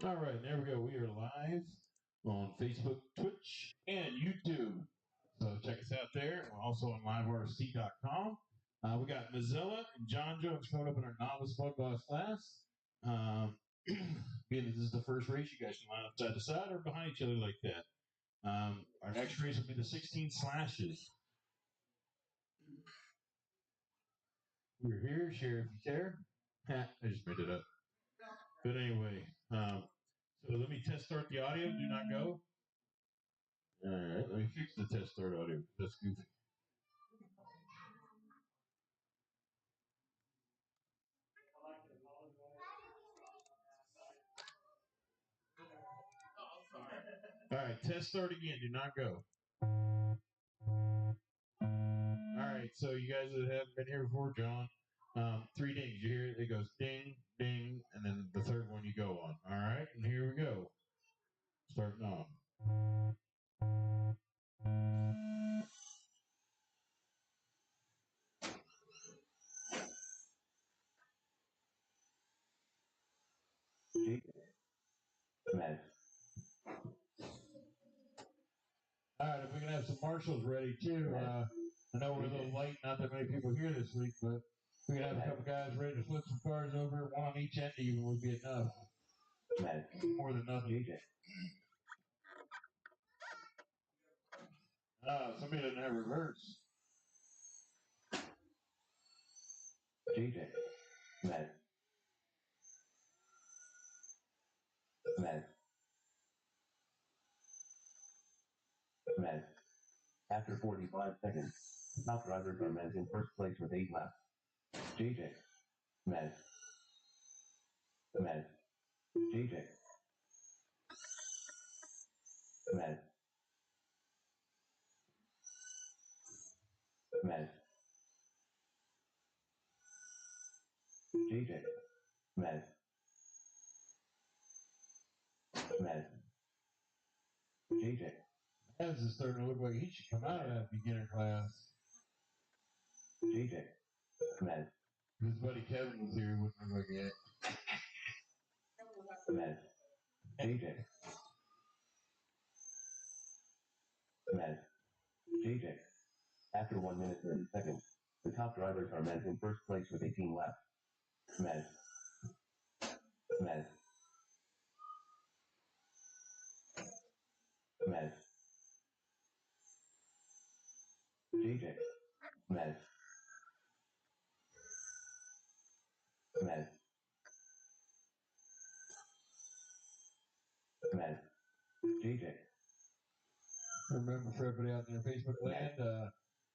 All right, there we go. We are live on Facebook, Twitch, and YouTube. So check us out there. We're also on liverc.com. We got Mozilla and John Jones coming up in our novice bug boss class. Being that this is the first race, you guys can line up side to side or behind each other like that. Our next race will be the 16 slashes. We're here, share if you care. I just made it up. But anyway, so let me test start the audio. Do not go. All right, let me fix the test start audio. That's goofy. All right, test start again. Do not go. All right, so you guys that haven't been here before, John, 3 dings. You hear it? It goes ding, ding, and then the third one you go on. All right, and here we go. Starting off. All right, if we can have some marshals ready too. I know we're a little late, not that many people here this week, but we can have a couple guys ready to flip some cars over. One on each end even would be enough. More than nothing. Somebody doesn't have reverse. JJ. After 45 seconds, top driver Gomez in first place with 8 laps. JJ. Mez. JJ. Mez. JJ. Mez. JJ. Mez is starting to look like he should come out of that beginner class. JJ. Mez. His buddy Kevin was here, wouldn't look like it. Mez. JJ. Mez. JJ. After 1 minute 30 seconds, the top drivers are Mez in first place with 18 laps. Mez. JJ. Mez. JJ. Remember for everybody out there in Facebook land,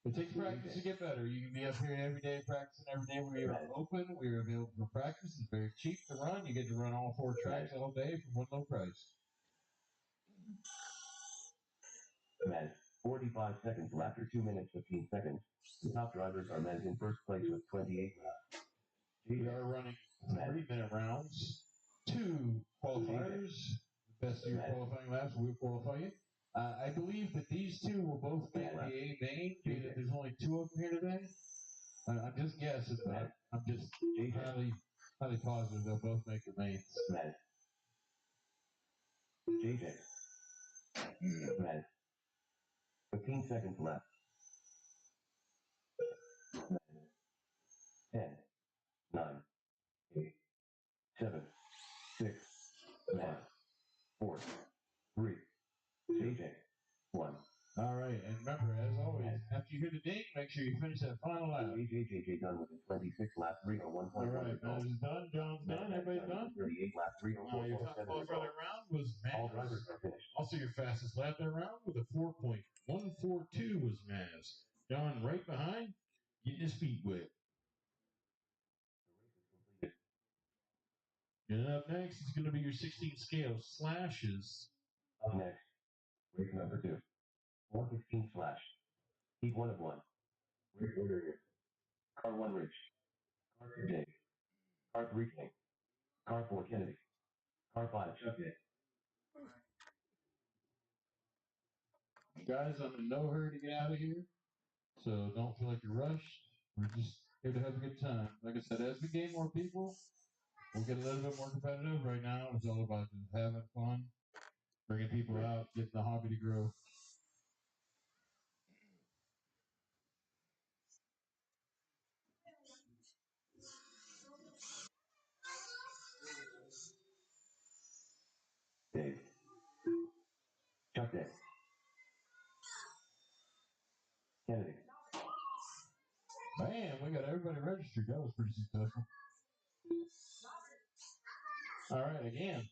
it takes practice to get better. You can be up here every day practicing every day. We are open. We are available for practice. It's very cheap to run. You get to run all 4 tracks all day for one low price. 45 seconds after 2 minutes 15 seconds. The top drivers are Mez in first place with 28 laps. We are running 3-minute rounds. 2 qualifiers. The best of your qualifying laps will qualify you. I believe that these 2 will both make the A main, being that there's only 2 of them here today. I'm just guessing, but I'm just highly positive they'll both make the mains. JJ. 15 seconds left. 10, 9, 8, 7, 6, 5, 4, 3, JJ. 1. All right, and remember, as always, after you hear the ding, make sure you finish that final lap. JJ done with a 26 lap 301. All right, Maz is done, John's done, everybody's done. 38 lap 304. Your top qualifier that round was Maz. All drivers are finished. Also, your fastest lap that round with a 4.142 was Maz. John right behind, getting his feet wet. And up next is going to be your 16 scale slashes. Up next, race number 2. 115 slash. Heat 1 of 1. Race order is Car 1 Rich. Car 2 Dave. Car 3 King. Car 4 Kennedy. Car 5 Chuck Day. Guys, I'm in no hurry to get out of here, so don't feel like you're rushed. We're just here to have a good time. Like I said, as we gain more people, We'll get a little bit more competitive. Right now, it's all about just having fun, bringing people out, getting the hobby to grow. Dave. Chuck Day. Kennedy. Man, we got everybody registered. That was pretty successful. All right, again,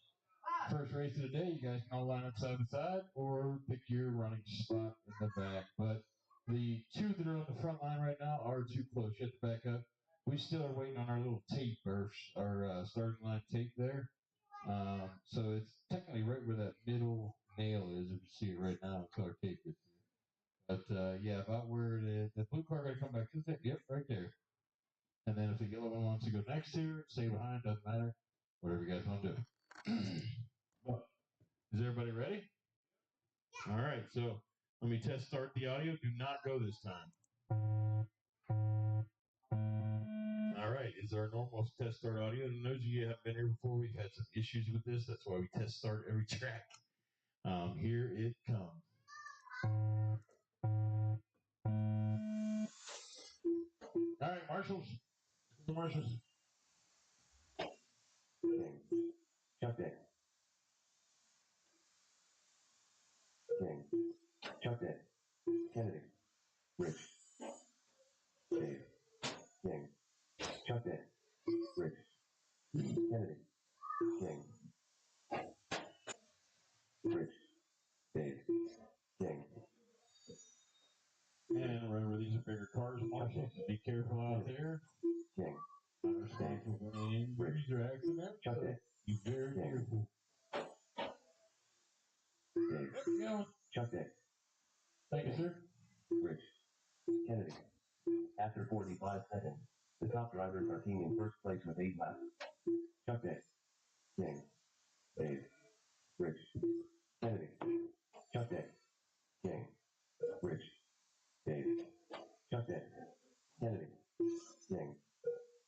first race of the day. You guys can all line up side by side or pick your running spot in the back. But the two that are on the front line right now are too close. You have to back up. We still are waiting on our little tape, our starting line tape there. So it's technically right where that middle nail is. If you see it right now, it's our tape. But yeah, about where the blue car got to come back. Yep, right there. And then if the yellow one wants to go next to it, stay behind, doesn't matter. Whatever you guys want to do. But, is everybody ready? All right, so let me test start the audio. Do not go this time. All right, is our normal test start audio? And those of you who haven't been here before, we've had some issues with this. That's why we test start every track. Here it comes. All right, marshals. The marshals. Chuck Day. King. Chuck Day. Kennedy. Rich. Dave. King. Chuck Day. Rich. Kennedy. King. Rich. Dave. King. And remember, these are bigger cars, marshals. Be careful out there. King. Not responsible for any injuries or accidents. Chuck Day. Be very careful. Dave. Yep, Chuck Day. Thank you, sir. Rich. Kennedy. After 45 seconds, the top drivers are teaming in first place with 8 laps. Chuck Day. King. Dave. Rich. Kennedy. Chuck Day. King. Rich. Dave. Chuck Day. Kennedy. King.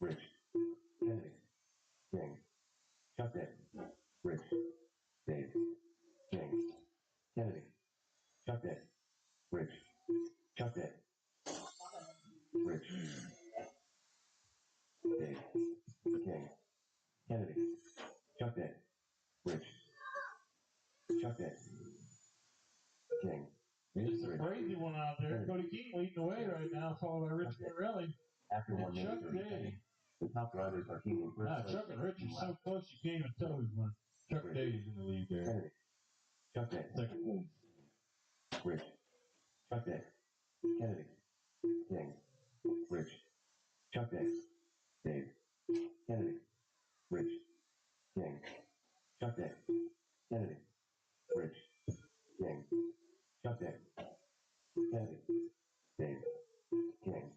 Rich. Kennedy. King. Chuck Day. Rich. Dave. King. Kennedy. Chuck Day. Rich. Chuck Day. Rich. Dave. King. Kennedy. Chuck Day. Rich. Chuck Day. King. It's a crazy one out there. Cody King leading the way right now, followed by Rich Morelli. After 1 minute, Chuck Day. The top drivers are teaming first. Chuck and Rich are so close you can't even tell who's one. Chuck Day is in the lead there. Kennedy. Chuck Day. Second place. Rich. Chuck Day. Kennedy. King. Rich. Chuck Day. Dave. Kennedy. Rich. King. Chuck Day. Kennedy. Rich. King. Chuck Day. Kennedy. Dave. King.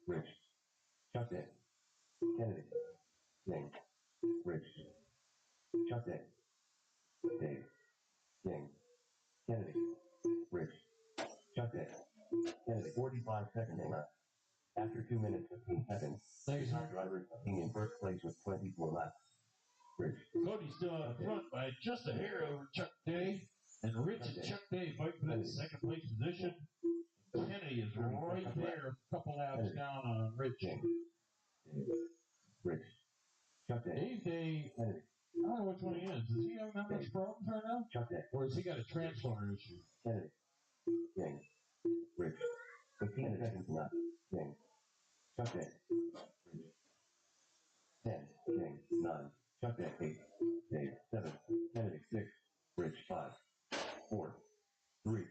Rich. Chuck Day. Kennedy. King. Rich. Chuck Day. Dave. King. Kennedy. Rich. Chuck Day. Kennedy. 45 seconds left. After 2 minutes 15 seconds, the top driver is in first place with 24 laps. Rich. Cody's still out front by just a hair over Chuck Day, and Rich and Chuck Day fight for that second place position. Kennedy is right there, a couple laps down on Rich. Rich. Chuck Day. Day. Kennedy. I don't know which one he is. Does he have that much problems right now? Chuck Day. Or has he got a transformer issue? Kennedy. King. Rich. 15 seconds left. King. Chuck Day. Rich. 10. King. 9. Chuck Day. 8. Dave. 7. Kennedy. 6. Rich. 5. 4. 3.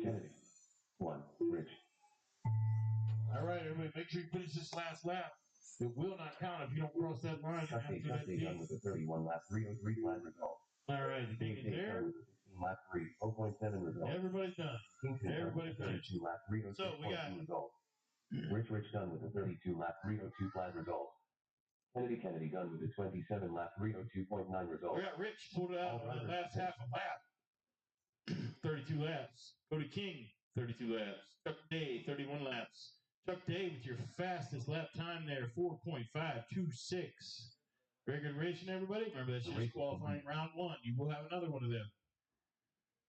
Kennedy. 1. Rich. All right, everybody, make sure you finish this last lap. It will not count if you don't cross that line. Chuck Day done with a 31 lap 303 flat result. All right, the thing is there. Lap 3, 0.7 result. Everybody's done. Everybody finished. Lap 302. So we got result. Rich done with a 32 lap 302 flat result. Kennedy done with a 27 lap 302.9 result. We got Rich pulled it out on the last half a lap. 32 laps. Cody King, 32 laps. Chuck Day, 31 laps. Chuck Day with your fastest lap time there, 4.526. Very good racing, everybody. Remember, that's just qualifying round one. You will have another one of them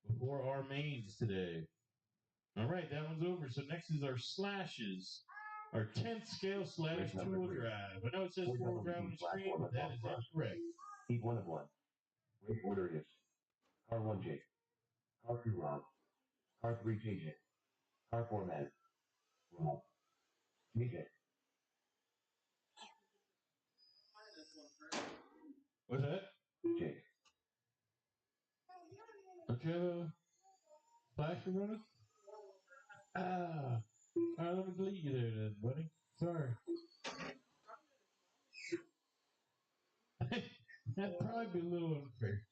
before our mains today. All right, that one's over. So next is our slashes. Our 10th scale slash two-wheel drive. I know it says four-wheel drive on the screen, but that is incorrect. Heat 1 of 1. Race order is Car 1 Jake, Car 2 Rob, Car 3 JJ, Car 4 Matt, Rob, JJ. What's that? Jake. Don't you have a flasher running? All right, let me delete you there then, buddy. Sorry. That'd probably be a little unfair.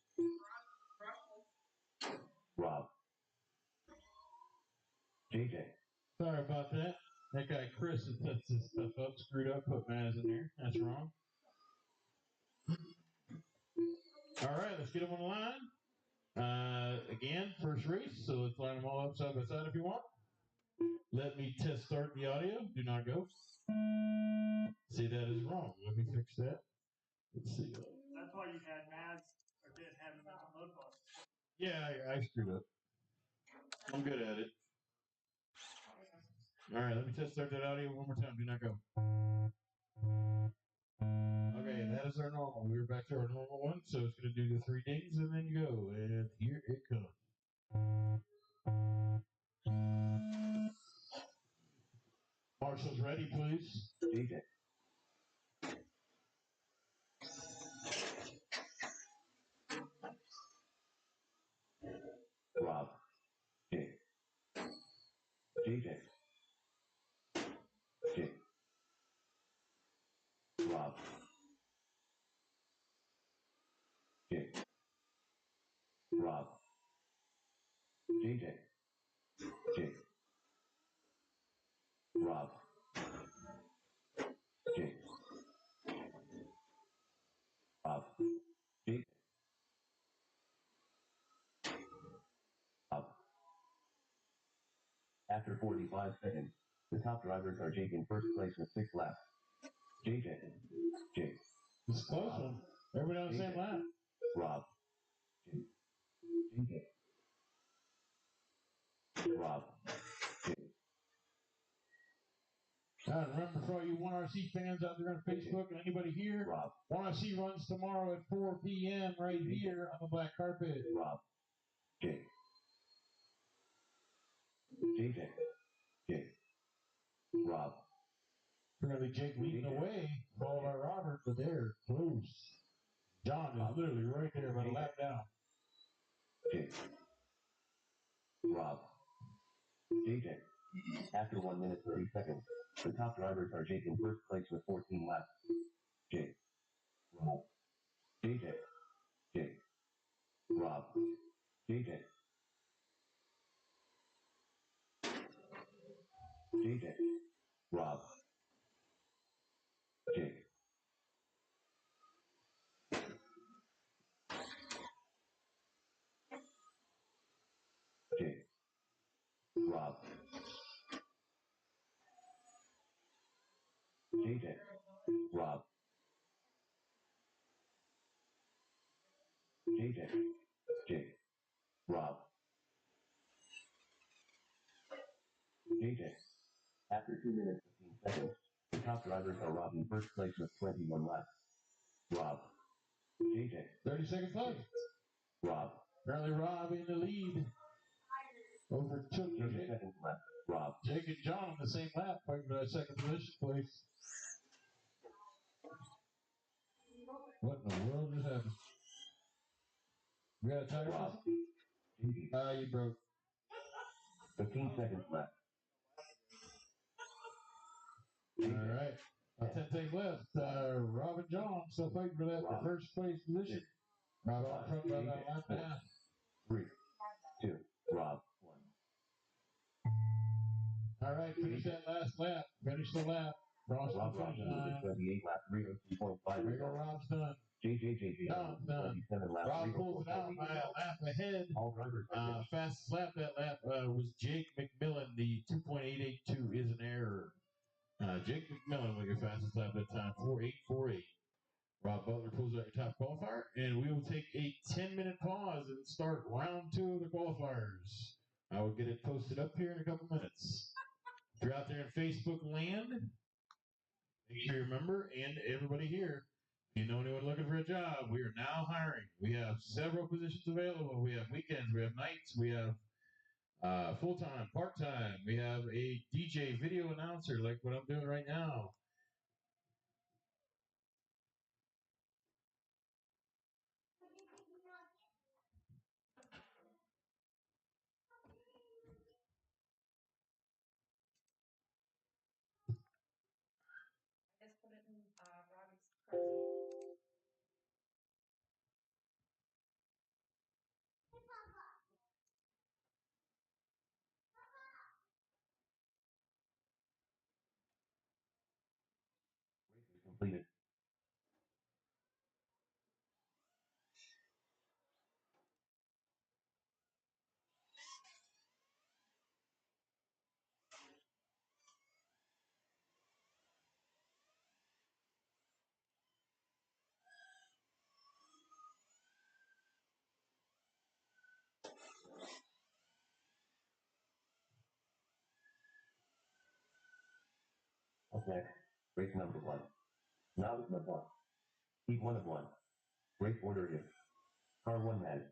Rob. JJ. Sorry about that. That guy Chris has set this stuff up, screwed up, put Maz in there. That's wrong. All right, let's get them on the line. Again, first race, so let's line them all up side by side if you want. Let me test start the audio. Do not go. See, that is wrong. Let me fix that. Let's see. That's why you had Maz or did have him in the load box. Yeah, I screwed up. I'm good at it. All right, let me test start that audio one more time. Do not go. Okay, that is our normal. We're back to our normal one, so it's going to do the 3 dings and then go. And here it comes. Marshall's ready, please. JJ. Rob. Jake. JJ. Jake. Rob. Jake. Rob. JJ. Jake. Rob. Jake. Rob. Jake. Rob. After 45 seconds, the top drivers are Jake in first place with 6 laps. JJ. Jake. It's a close one. Everybody on the same lap. Rob. Jake. JJ. Rob. Jake. Remember, for all you 1RC fans out there on Facebook and anybody here, Rob. 1RC runs tomorrow at 4 p.m. right here on the black carpet. Rob. Jake. JJ. Jake. Rob. Apparently Jake leading the way, followed by Robert, but they're close. John is literally right there, about a lap down. Jake. Rob. JJ. After 1 minute 30 seconds, the top drivers are Jake in first place with 14 laps. Jake. Rob. JJ. Jake. Rob. JJ. JJ. Rob. Jake. Jake. Rob. JJ. Rob. JJ. Jake. Rob. JJ. After 2 minutes 15 seconds, the top drivers are Rob in first place with 21 laps. Rob. JJ. 30 seconds left. Rob. Apparently Rob in the lead. Overtook 30 Jake. seconds left. Rob. Jake and John on the same lap, fighting for that second position place. What in the world just happened? We got a timer? Rob. You broke. 15 seconds left. All right. 10 seconds left. Rob and John still fighting for that first place position. Rob on front by about a lap and a half. 3, 2, Rob. 1. All right, finish that last lap. Finish the lap. Cross Rob the finish Robson line. 28 lap 302.5. There you go, Rob's done. JJ. John's done. 27 lap Rob pulls it out by a lap ahead. All drivers are Fastest lap that lap was Jake McMillan. The 2.882 is an error. Jake McMillan with your fastest lap that time, 4.848. Rob Butler pulls out your top qualifier, and we will take a 10-minute pause and start round 2 of the qualifiers. I will get it posted up here in a couple minutes. If you're out there in Facebook land, make sure you remember, and everybody here, if you know anyone looking for a job, we are now hiring. We have several positions available. We have weekends, we have nights, we have full-time, part-time. We have a DJ video announcer like what I'm doing right now. Just put it in Robbie's present. Race is completed. Okay. Race number 1. Novice number 1. Heat 1 of 1. Race order is car 1 Mad.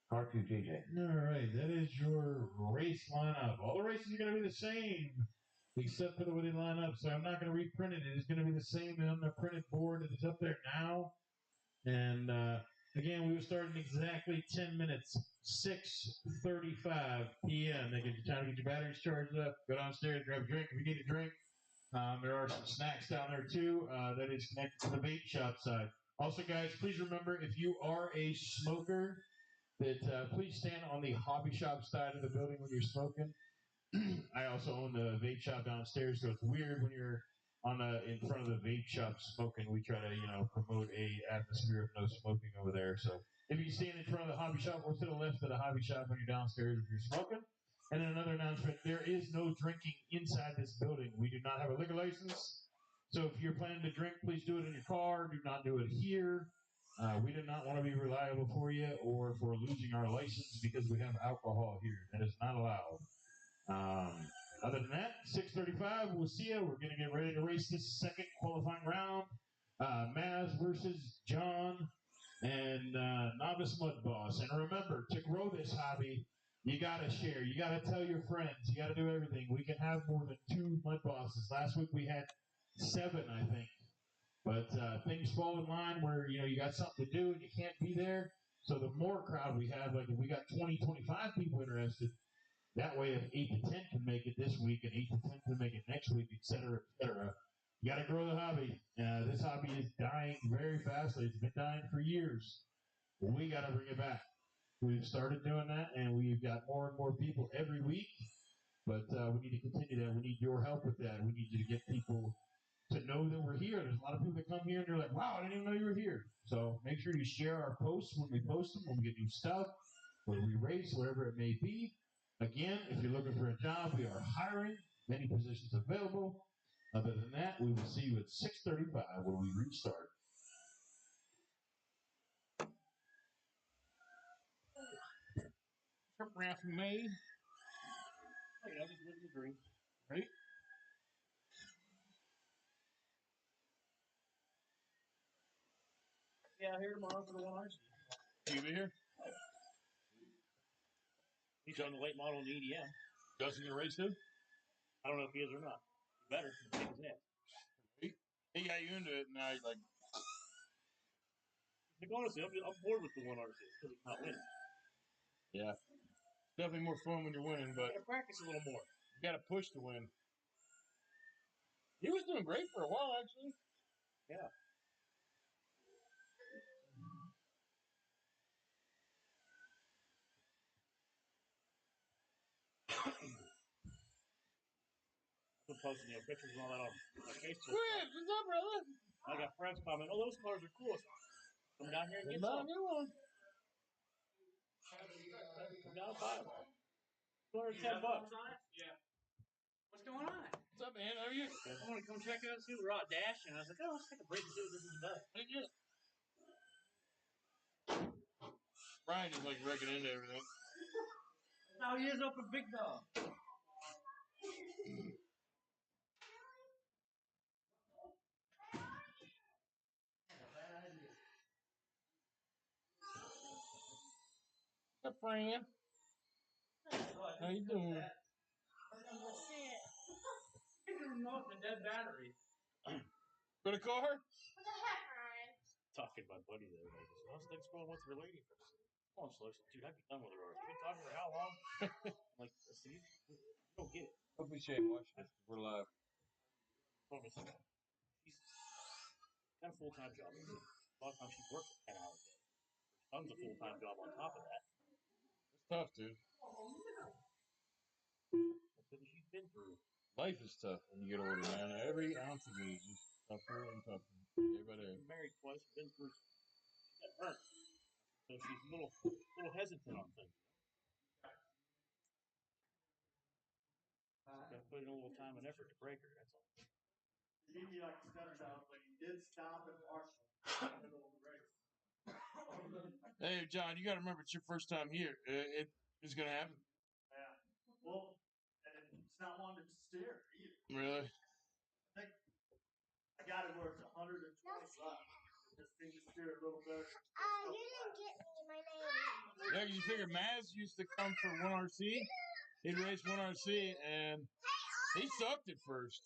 Car 2 JJ. All right, that is your race lineup. All the races are going to be the same, except for the way they line up. So I'm not going to reprint it. It is going to be the same on the printed board that is up there now. And again, we will start in exactly 10 minutes, 6:35 p.m. That gives you time to get your batteries charged up, go downstairs, grab a drink if you need a drink. There are some snacks down there too. That is connected to the vape shop side. Also, guys, please remember if you are a smoker, that please stand on the hobby shop side of the building when you're smoking. I also own the vape shop downstairs, so it's weird when you're in front of the vape shop smoking. We try to promote a atmosphere of no smoking over there. So if you stand in front of the hobby shop, or to the left of the hobby shop when you're downstairs if you're smoking. And then another announcement: there is no drinking inside this building. We do not have a liquor license. So if you're planning to drink, please do it in your car. Do not do it here. We do not want to be reliable for you or for losing our license because we have alcohol here. That is not allowed. Other than that, 6:35, we'll see you. We're going to get ready to race this second qualifying round. Maz versus John and Novice Mud Boss. And remember, to grow this hobby, you got to share. You got to tell your friends. You got to do everything. We can have more than 2 Mud Bosses. Last week we had 7, I think. But things fall in line where, you got something to do and you can't be there. So the more crowd we have, like if we got 20, 25 people interested, that way if 8 to 10 can make it this week and 8 to 10 can make it next week, et cetera, et cetera. You got to grow the hobby. This hobby is dying very fastly. It's been dying for years. We got to bring it back. We've started doing that, and we've got more and more people every week. But we need to continue that. We need your help with that. We need you to get people to know that we're here. There's a lot of people that come here and they're like, wow, I didn't even know you were here. So make sure you share our posts when we post them, when we get new stuff, when we race, whatever it may be. Again, if you're looking for a job, we are hiring. Many positions available. Other than that, we will see you at 6:35 when we restart. Trip around from May. Oh, yeah, just living the dream. Right? Yeah, here tomorrow for the 1RC. You be here? He's on the late model in the EDM. Justin gonna race too? I don't know if he is or not. He better. Take his ass. He got you into it, and now he's like, honestly, I'm bored with the 1RC because he's not winning. Yeah. It's definitely more fun when you're winning, but you gotta practice a little more. You gotta push to win. He was doing great for a while, actually. Yeah. I'm posting pictures and all that on my Facebook. What's up, brother? I got friends comment, oh, those cars are cool. Come down here and get some. Get one. Come down and buy them. $210. Yeah. What's going on? What's up, man? How are you? I want to come check it out, see what we're out dashing. I was like, oh, let's take a break and see what this is about. Brian just like wrecking into everything. Now he is up a big dog. What's up, Fran? How you doing? Remote and a dead battery. For the car? What the heck, Ryan? Talking to my buddy the other day. He said, how's things going with your lady? Come on, Slow. Dude, I'd be done with her already. You've been talking to her how long? I'm like, see, you don't get it. Hopefully she ain't watching this because we're live. She's got a full-time job. A lot of times she works a 10-hour day. Her son's a full-time job on top of that. It's tough, dude. That's what she's been through. Life is tough when you get older, man. Every ounce of it is just tougher and tougher. Day by day. She's married twice. Been through. She got burnt, so she's a little hesitant on things. Got to put in a little time and effort to break her. That's all. He like stutters out, but he did stop and march in the middle of the race. Hey, John, you got to remember it's your first time here. It's gonna happen. Yeah. Well, and it's not one to steer either. Really? I think I got it where it's 120 left. Just need to steer a little better. You didn't get me my name. Yeah, because you figure Maz used to come for 1RC. He'd race 1RC, and he sucked at first.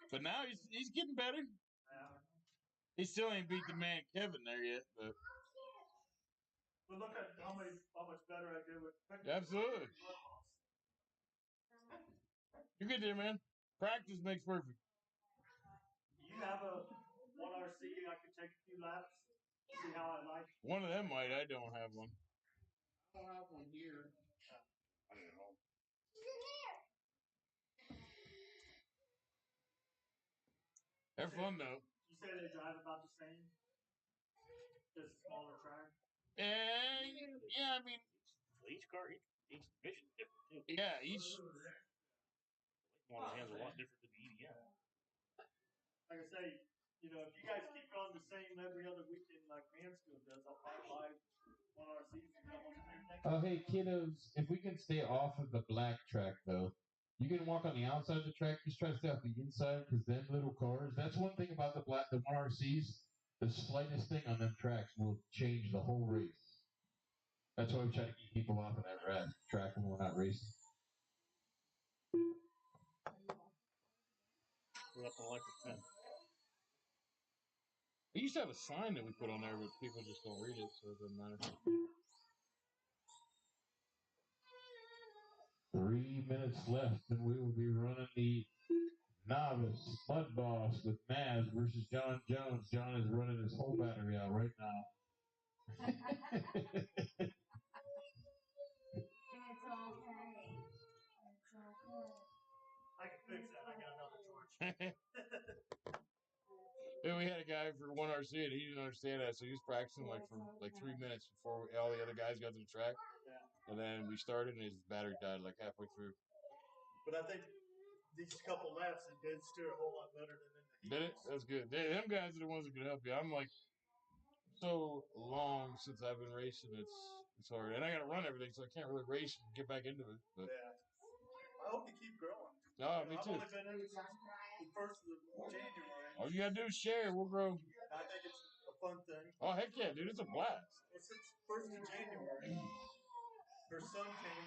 But now he's getting better. He still ain't beat the man Kevin there yet, but look at how much better I did with pictures. absolutely. You're good there, man. Practice makes perfect. You have a 1RC, I could take a few laps, see how I like it. One of them might. I don't have one. I don't have one here. I don't know. They're fun though. You say they drive about the same? Just smaller track? Yeah, I mean, each car, each mission different too. Yeah, each one of the hands are a lot different than the EDM. Like I say, you know, if you guys keep going the same every other weekend like Mansfield does, I'll probably buy 1RCs and come on the same thing. Oh, hey, kiddos, if we can stay off of the black track, though. You can walk on the outside of the track, just try to stay off the inside, because them little cars, that's one thing about the 1RCs, the slightest thing on them tracks will change the whole race. That's why we try to keep people off of that track when we're not racing. We're up to like the 10. We used to have a sign that we put on there, but people just don't read it, so it doesn't matter. 3 minutes left, and we will be running the novice mud boss with Maz versus John Jones. John is running his whole battery out right now. It's okay. It's okay. I can fix that. I got another torch. Yeah, we had a guy for 1RC and he didn't understand that, so he was practicing like for like 3 minutes before all the other guys got to the track. Yeah. And then we started and his battery died like halfway through. But I think these couple laps it did steer a whole lot better than in the heat. Did it? That's good. Them guys are the ones that can help you. I'm like so long since I've been racing, it's hard. And I gotta run everything, so I can't really race and get back into it. But yeah. I hope you keep growing. No, me too. I've only been in it since the 1st of January. All you gotta do is share. We'll grow. I think it's a fun thing. Oh, heck yeah, dude. It's a blast. Well, since 1st of January, her son came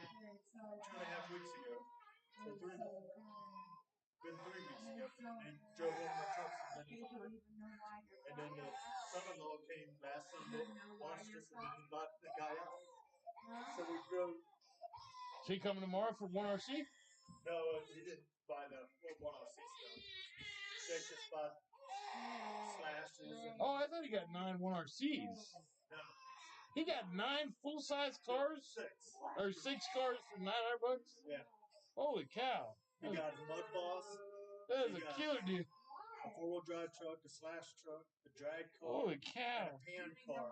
2.5 weeks ago. Or 3 weeks. Been 3 weeks ago. And he drove one of my trucks and then the son-in-law came last Sunday, watched us, and then he bought the guy out. So we drove. Is he coming tomorrow for 1RC? No, he didn't buy the 1RC stuff. They just bought slashes. Oh, I thought he got 9 1RCs. No. He got 9 full-size cars? 6. Or 6 cars for $900? Yeah. Holy cow. He got a mud boss. That is a killer deal. A 4-wheel drive truck, a slash truck, a drag car, Holy cow. and a pan car.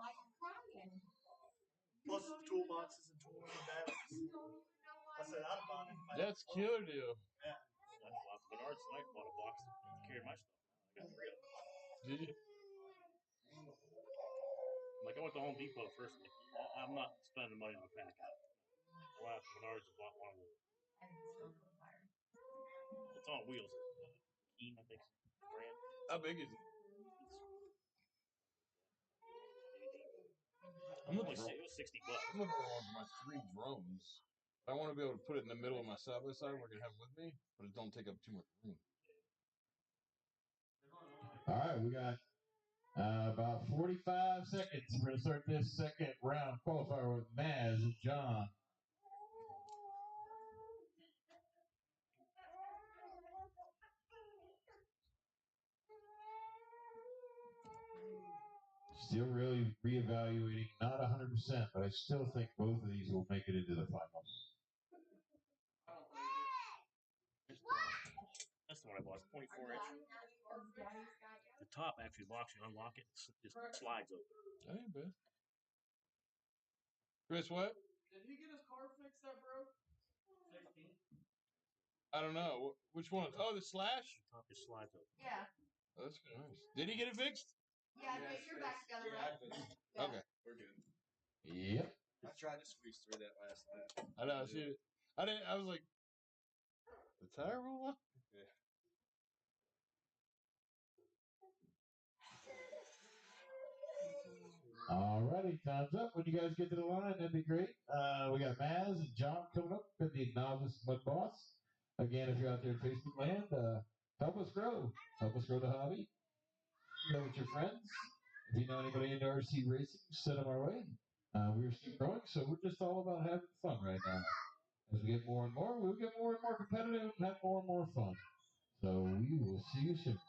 Plus toolboxes and tools and batteries. I said I'd buy it. That's killer deal. Yeah. I just lost Menards tonight, bought a box to carry my stuff. I got 3 of them. Did you? I'm like, I went to Home Depot first. I'm not spending money on a pack. I went out to Menards and bought one of those. It's on wheels. Keen, I think. Brand. How big is it? I'm looking for It was $60. I'm looking for one for my 3 drones. I want to be able to put it in the middle of my side by side. We're gonna have it with me, but it don't take up too much room. All right, we got about 45 seconds. We're gonna start this second round qualifier with Maz and John. Still really reevaluating, not 100%, but I still think both of these will make it into the finals. That's the one I bought. 24-inch. The top actually locks you, unlock it, just slides open. That ain't bad. Chris, what? Did he get his car fixed that broke? 16. I don't know. Which one? Oh, the Slash? The top just slides open. Yeah. Oh, that's nice. Did he get it fixed? Yeah, get your back together, right? Yeah. Okay. We're good. Yep. I tried to squeeze through that last night. I know. Shoot. I didn't. I was like, the tire roll off? Yeah. Alrighty, time's up. When you guys get to the line, that'd be great. We got Maz and John coming up with the Novice Mud Boss. Again, if you're out there in Facebook land, help us grow. Help us grow the hobby. Share with your friends. If you know anybody into RC racing, send them our way. We're still growing, so we're just all about having fun right now. As we get more and more, we'll get more and more competitive and have more and more fun. So we will see you soon.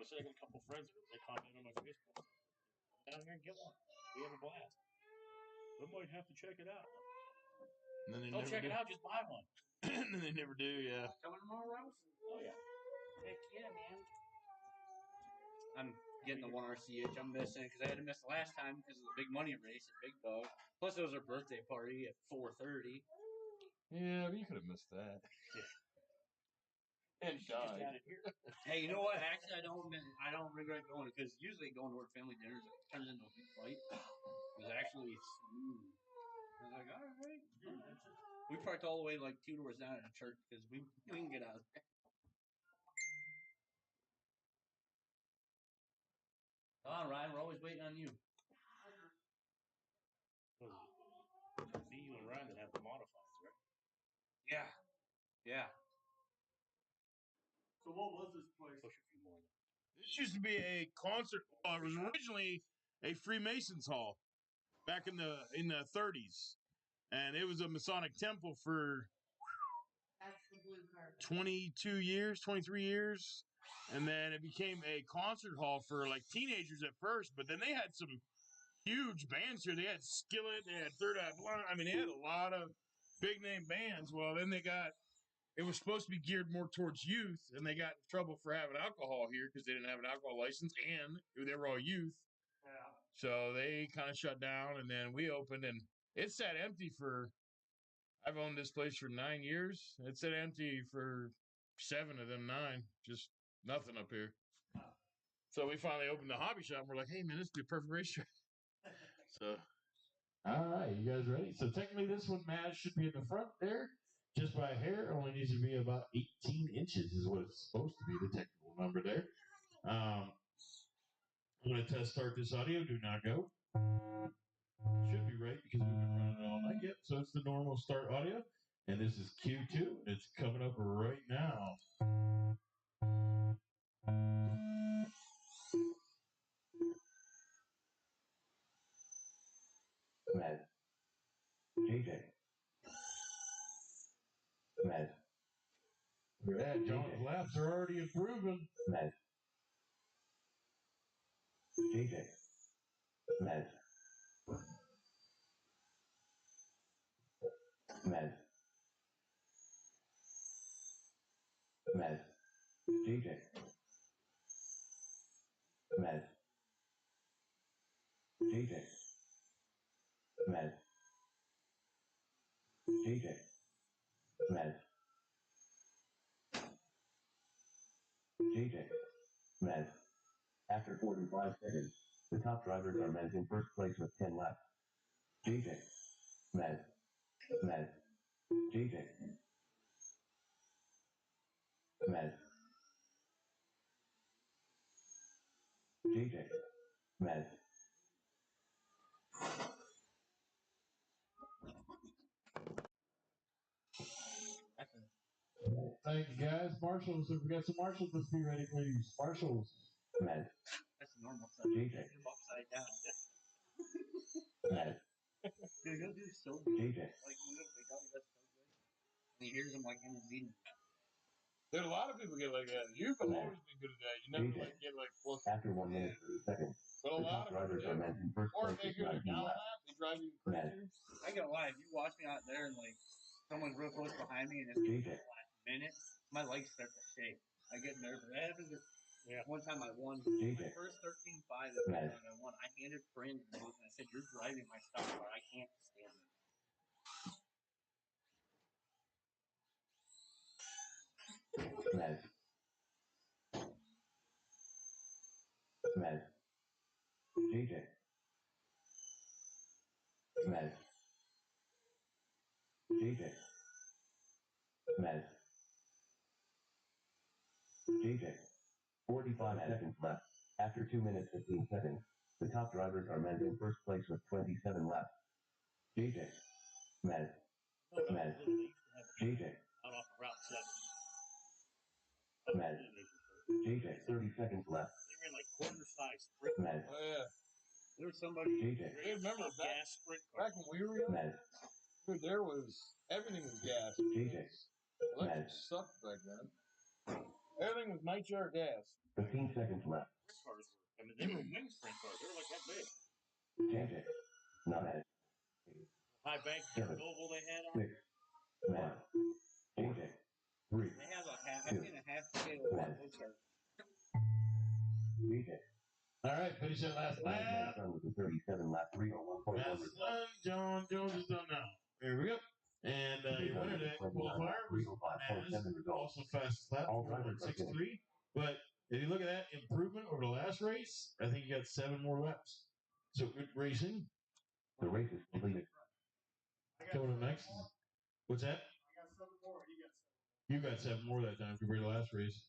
Just like a couple friends, they commented on my Facebook. Down here and get one. We have a blast. We might have to check it out. And then they Don't never check do. it out, just buy one. And then they never do, yeah. Coming tomorrow, Ralph? Oh, yeah. Heck yeah, man. I'm getting the 1RCH. I'm missing it because I had to miss the last time because of the big money race at Big Dog. Plus, it was her birthday party at 4:30. Yeah, but you could have missed that. Yeah. And Just had died. it here. Hey, you know what? Actually, I don't regret going because usually going to work family dinners it turns into a big fight. It was actually smooth. I was like, all right. We parked all the way like 2 doors down at the church because we can get out of there. Come on, Ryan. We're always waiting on you. Me, you, and Ryan that have the modifieds, right? Yeah. Yeah. So what was this place? Push a few more. This used to be a concert. It was originally a Freemasons hall back in the 30s, and it was a Masonic temple for That's the blue card. 22 years, 23 years, and then it became a concert hall for like teenagers at first. But then they had some huge bands here. They had Skillet, they had Third Eye Blind. I mean, they had a lot of big name bands. Well, then it was supposed to be geared more towards youth, and they got in trouble for having alcohol here because they didn't have an alcohol license, and they were all youth. Yeah. So they kind of shut down, and then we opened, and it sat empty for. I've owned this place for 9 years. It sat empty for 7 of them 9. Just nothing up here. So we finally opened the hobby shop, and we're like, hey, man, this would be a perfect racetrack. So. All right, you guys ready? So technically this one, Maz should be in the front there. Just by hair, only needs to be about 18 inches is what it's supposed to be, the technical number there. I'm going to test start this audio. Do not go. Should be right because we've been running it all night. Yep, so it's the normal start audio. And this is Q2. It's coming up right now. Maz. JJ. Maz. Yeah, John's laps are already improving. Maz. JJ. Maz. Maz. Maz. JJ. Maz. JJ. Maz. JJ. Maz. JJ. Maz. After 45 seconds. The top drivers are Mez in first place with 10 laps. JJ, Mez, Mez, JJ, Mez, JJ, Mez. Thank you, guys. Marshals, if we got some marshals, let's be ready, please. Marshals. Mez. That's the normal stuff. JJ. Him upside down. Mez. Dude, he'll do so JJ. like they got you that so good. And he hears him like in his meeting. There's a lot of people get like that. You've always been good at that. You never like get like close. After 1 minute 30 seconds. But a The lot top of drivers are Mez in first or place if they with go 19 down laps. lap, they drive you crazy. I ain't gonna lie, if you watch me out there and like someone's real close behind me and it's JJ. the last minute, my legs start to shake. I get nervous. That happens. One time I won JJ. my first 13.5 that I won. I handed friends and I said, "You're driving my stock car. I can't stand it." Mez. Mez. JJ. Mez. JJ. Mez. JJ. 45 seconds left. After 2 minutes 15 seconds, the top drivers are Mez in first place with 27 laps. JJ. Mez. Mez. JJ. Out off of Route 7. Mez. JJ. 30 seconds left. They ran like quarter size sprint. Mez. Oh yeah. There was somebody. JJ. Hey, remember gas sprint car. back when we were young? Mez. Dude, there was everything was gas. JJ. Electric sucked back then. Everything was nitro gas. 15 seconds left. Sprint cars were. I mean, they were wing sprint cars. They were like that big. JJ. Not Mez. High bank oval they had on. 6. Mez. JJ. 3. They have a half. I've seen a half scale of those cars. JJ. All right, finish that last lap. Mez done with the 37 lap 301.1 That's result. done. John Jones is done now. Here we go. And your winner today, qualifier, was also fastest lap, 4.163. But if you look at that improvement over the last race, I think you got 7 more laps. So good racing. The race is completed. Coming up next. What's that? I got 7 more. He got 7. You got 7 more that time compared to the last race.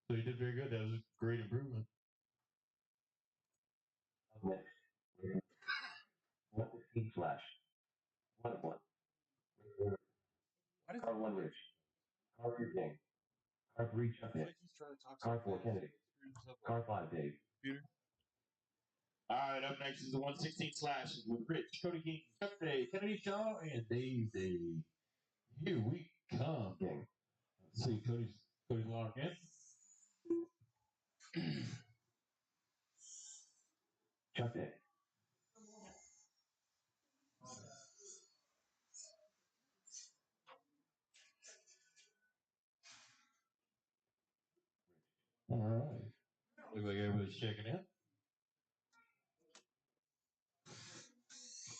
So you did very good. That was a great improvement. Next. 116 slash. 1 of 1. Car 1 Rich. Car 2 King. Car 3 Chuck Nick. Car 4 Kennedy. Car 5 Dave. All right, up next is the 116 slashes with Rich, Cody King, Chuck Day, Kennedy Shaw, and Dave Day. Here we come. King. Let's see, Cody's logged in. Chuck Nick. All right. Looks like everybody's checking in.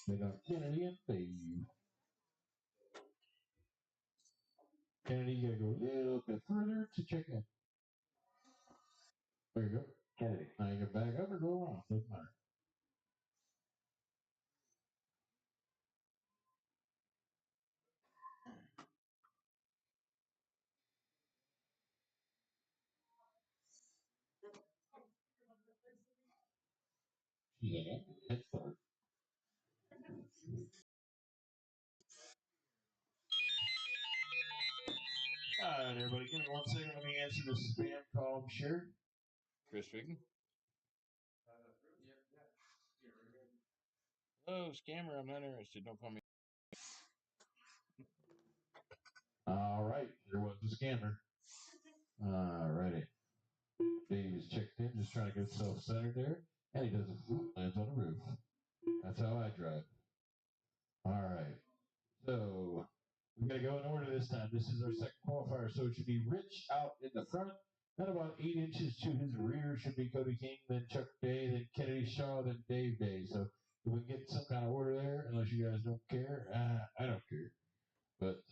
We got Kennedy and Dave. Kennedy, you gotta go a little bit further to check in. There you go. Kennedy. Now you can back up or go around. Doesn't matter. Yeah. Head start. All right, everybody, give me 1 second. Let me answer the spam call. Sure. Chris speaking. Oh, scammer, I'm not interested. Don't call me. All right, there was the scammer. All righty. Dave is checked in, just trying to get himself centered there, and he does a lands on the roof. That's how I drive. All right. So we got to go in order this time. This is our second qualifier, so it should be Rich out in the front. Then about 8 inches to his rear should be Cody King, then Chuck Day, then Kennedy Shaw, then Dave Day. So if we can get some kind of order there, unless you guys don't care, I don't care. But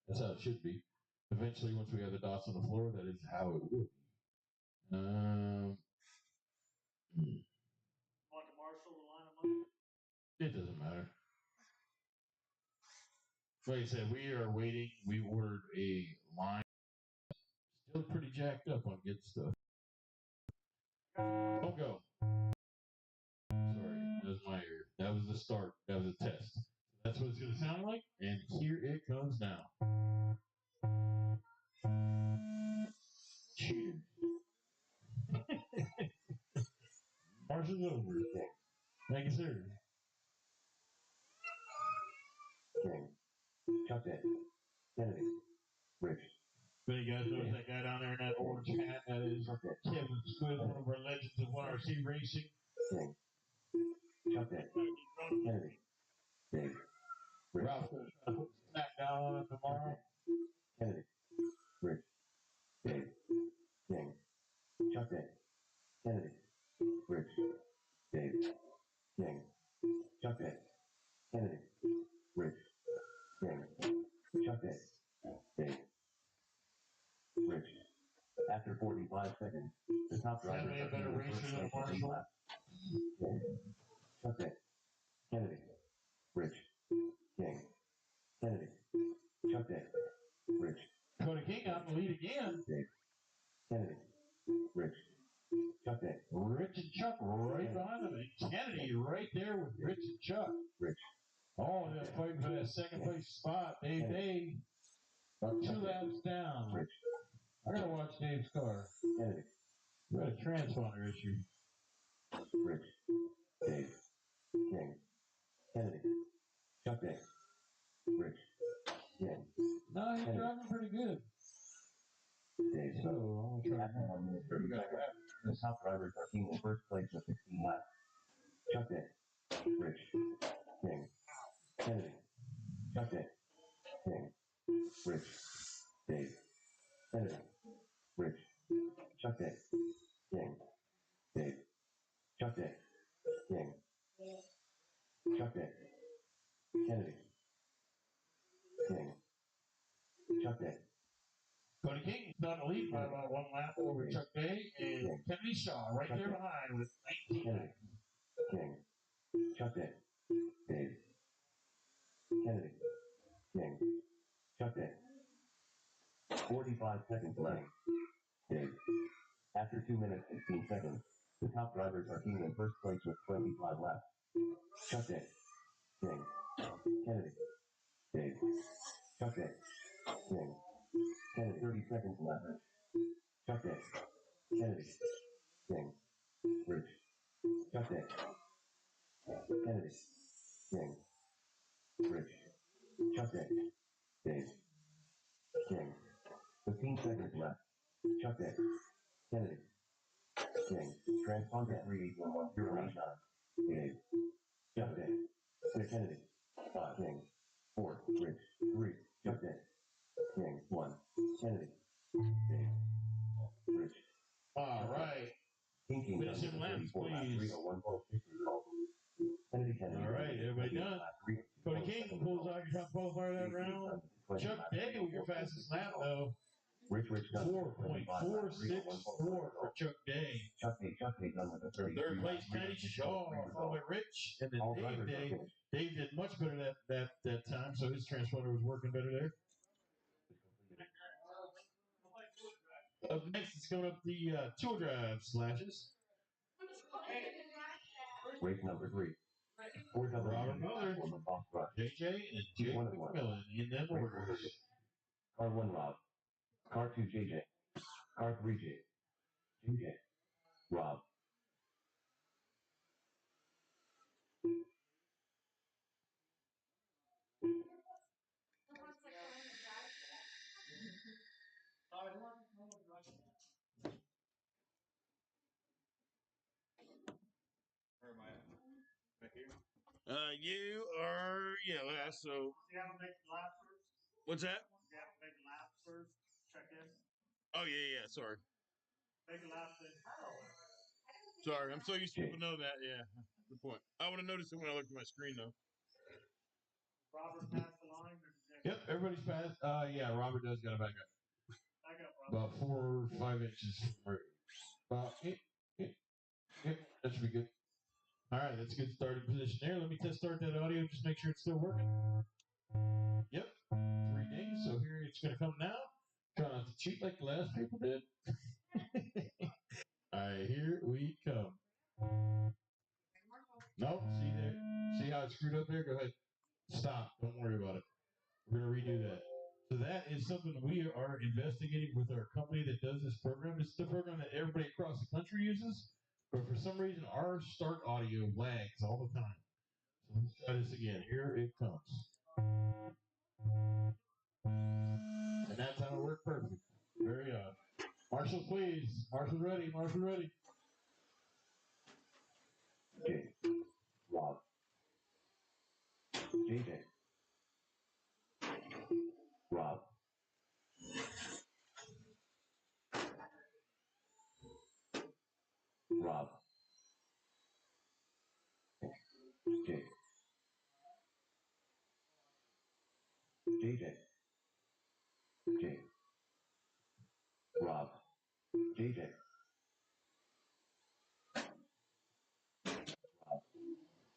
that's how it should be. Eventually, once we have the dots on the floor, that is how it will be. It doesn't matter. Like I said, we are waiting. We ordered a line. Still pretty jacked up on good stuff. Don't go. Sorry, that was my ear. That was the start. That was a test. That's what it's going to sound like. And here it comes now. Cheers. Marshall's over. Thank you, sir. King. Chuck it. Kennedy. Rich. But you guys notice that guy down there in that orange hat? That is Kevin Smith, one of our legends of YRC racing. King. Chuck it. Kennedy. Dave. Rich. Ralph's going to try to put the smack down on him tomorrow. Kennedy. Rich. Dave. King. Chuck it. Kennedy. Rich. Dave. King. Chuck it. Kennedy. Rich. King. Chuck it. Dave. Rich. After 45 seconds, the top driver Kennedy, a better racer than Marshall. Chuck it. Kennedy. Rich. King. Kennedy. Chuck it. Rich. Cody King out in the lead again. Dave. Kennedy. Rich. Chuck it. Rich and Chuck right behind him. And Kennedy right there with Rich and Chuck. Rich. Oh, they're fighting for that second place spot. Dave, about 2 laps down. Rich. I gotta watch Dave's car. Kennedy. We got a transponder issue. Rich. Dave. King. Kennedy. Chuck it. Rich. King. No, he's driving pretty good. Dave. So, I'm gonna try After 1 minute 30 seconds, the top drivers are in first place with 16 laps. Chuck it. Rich. King. Kennedy. Chuck it. King. Rich. Dave. Kennedy. Rich. Chuck it. King. Dave. Chuck it. King. Chuck it. Kennedy. King. Chuck it. Cody King is on the lead by about 1 lap over Chuck Day and Kennedy Shaw right there behind with 19 Kennedy. laps. King. Chuck it. Dave. Kennedy. King. Chuck it. 45 seconds left. Dave. After 2 minutes 16 seconds, the top drivers are in first place with 25 laps. Chuck it. King. Kennedy. Dave. Chuck it. King. Kennedy. 30 seconds left. Chuck it. Kennedy. King. Rich. Chuck it. Kennedy. King. Rich. Chuck it. Dave. King. 15 seconds left. Chuck it. Kennedy. King. Transponder 381109. Dave. Chuck it. Kennedy. 5. King. 4. Rich. 3. Chuck it. King. 1. Kennedy. Dave. Rich. All right. King. Finish him laps, please. Kennedy. All right, everybody done. Cody King pulls out your top qualifier that round. Chuck Day with your fastest lap, though. Rich 4.464 for Chuck Day. Chuck Day done with a 30. Third place, Kenny Shaw, followed by Rich, and then Dave Day. Dave did much better that time, so his transponder was working better there. Up next, it's going up the tour drive slashes. Race number 3. Robert Miller, JJ, and Jake McMillan in them orders. Car 1 Rob. Car 2 JJ. Car 3 JJ. Rob. You are, so. You have to make the lap first. What's that? You have to make a lap first. Check in. Oh, yeah, sorry. Make a lap then. Sorry, I'm so used to people know that, yeah. Good point. I would have noticed it when I looked at my screen, though. Robert passed the line. Yep, everybody's passed. Yeah, Robert does got to back up. Back up, Robert. About 4 or 5 inches from where. About, that should be good. All right, that's a good starting position there. Let me test start that audio, just make sure it's still working. Yep, 3 days. So here it's going to come now. Try not to cheat like the last people did. All right, here we come. Nope, see there? See how it's screwed up there? Go ahead. Stop. Don't worry about it. We're going to redo that. So that is something we are investigating with our company that does this program. It's the program that everybody across the country uses, but for some reason our start audio lags all the time. So let's try this again. Here it comes. And that's how it worked perfect. Very odd. Marshall, please. Marshall ready. Marshall ready. J. Rob. JJ. Rob. Rob. J. JJ. J. Rob. JJ. Rob.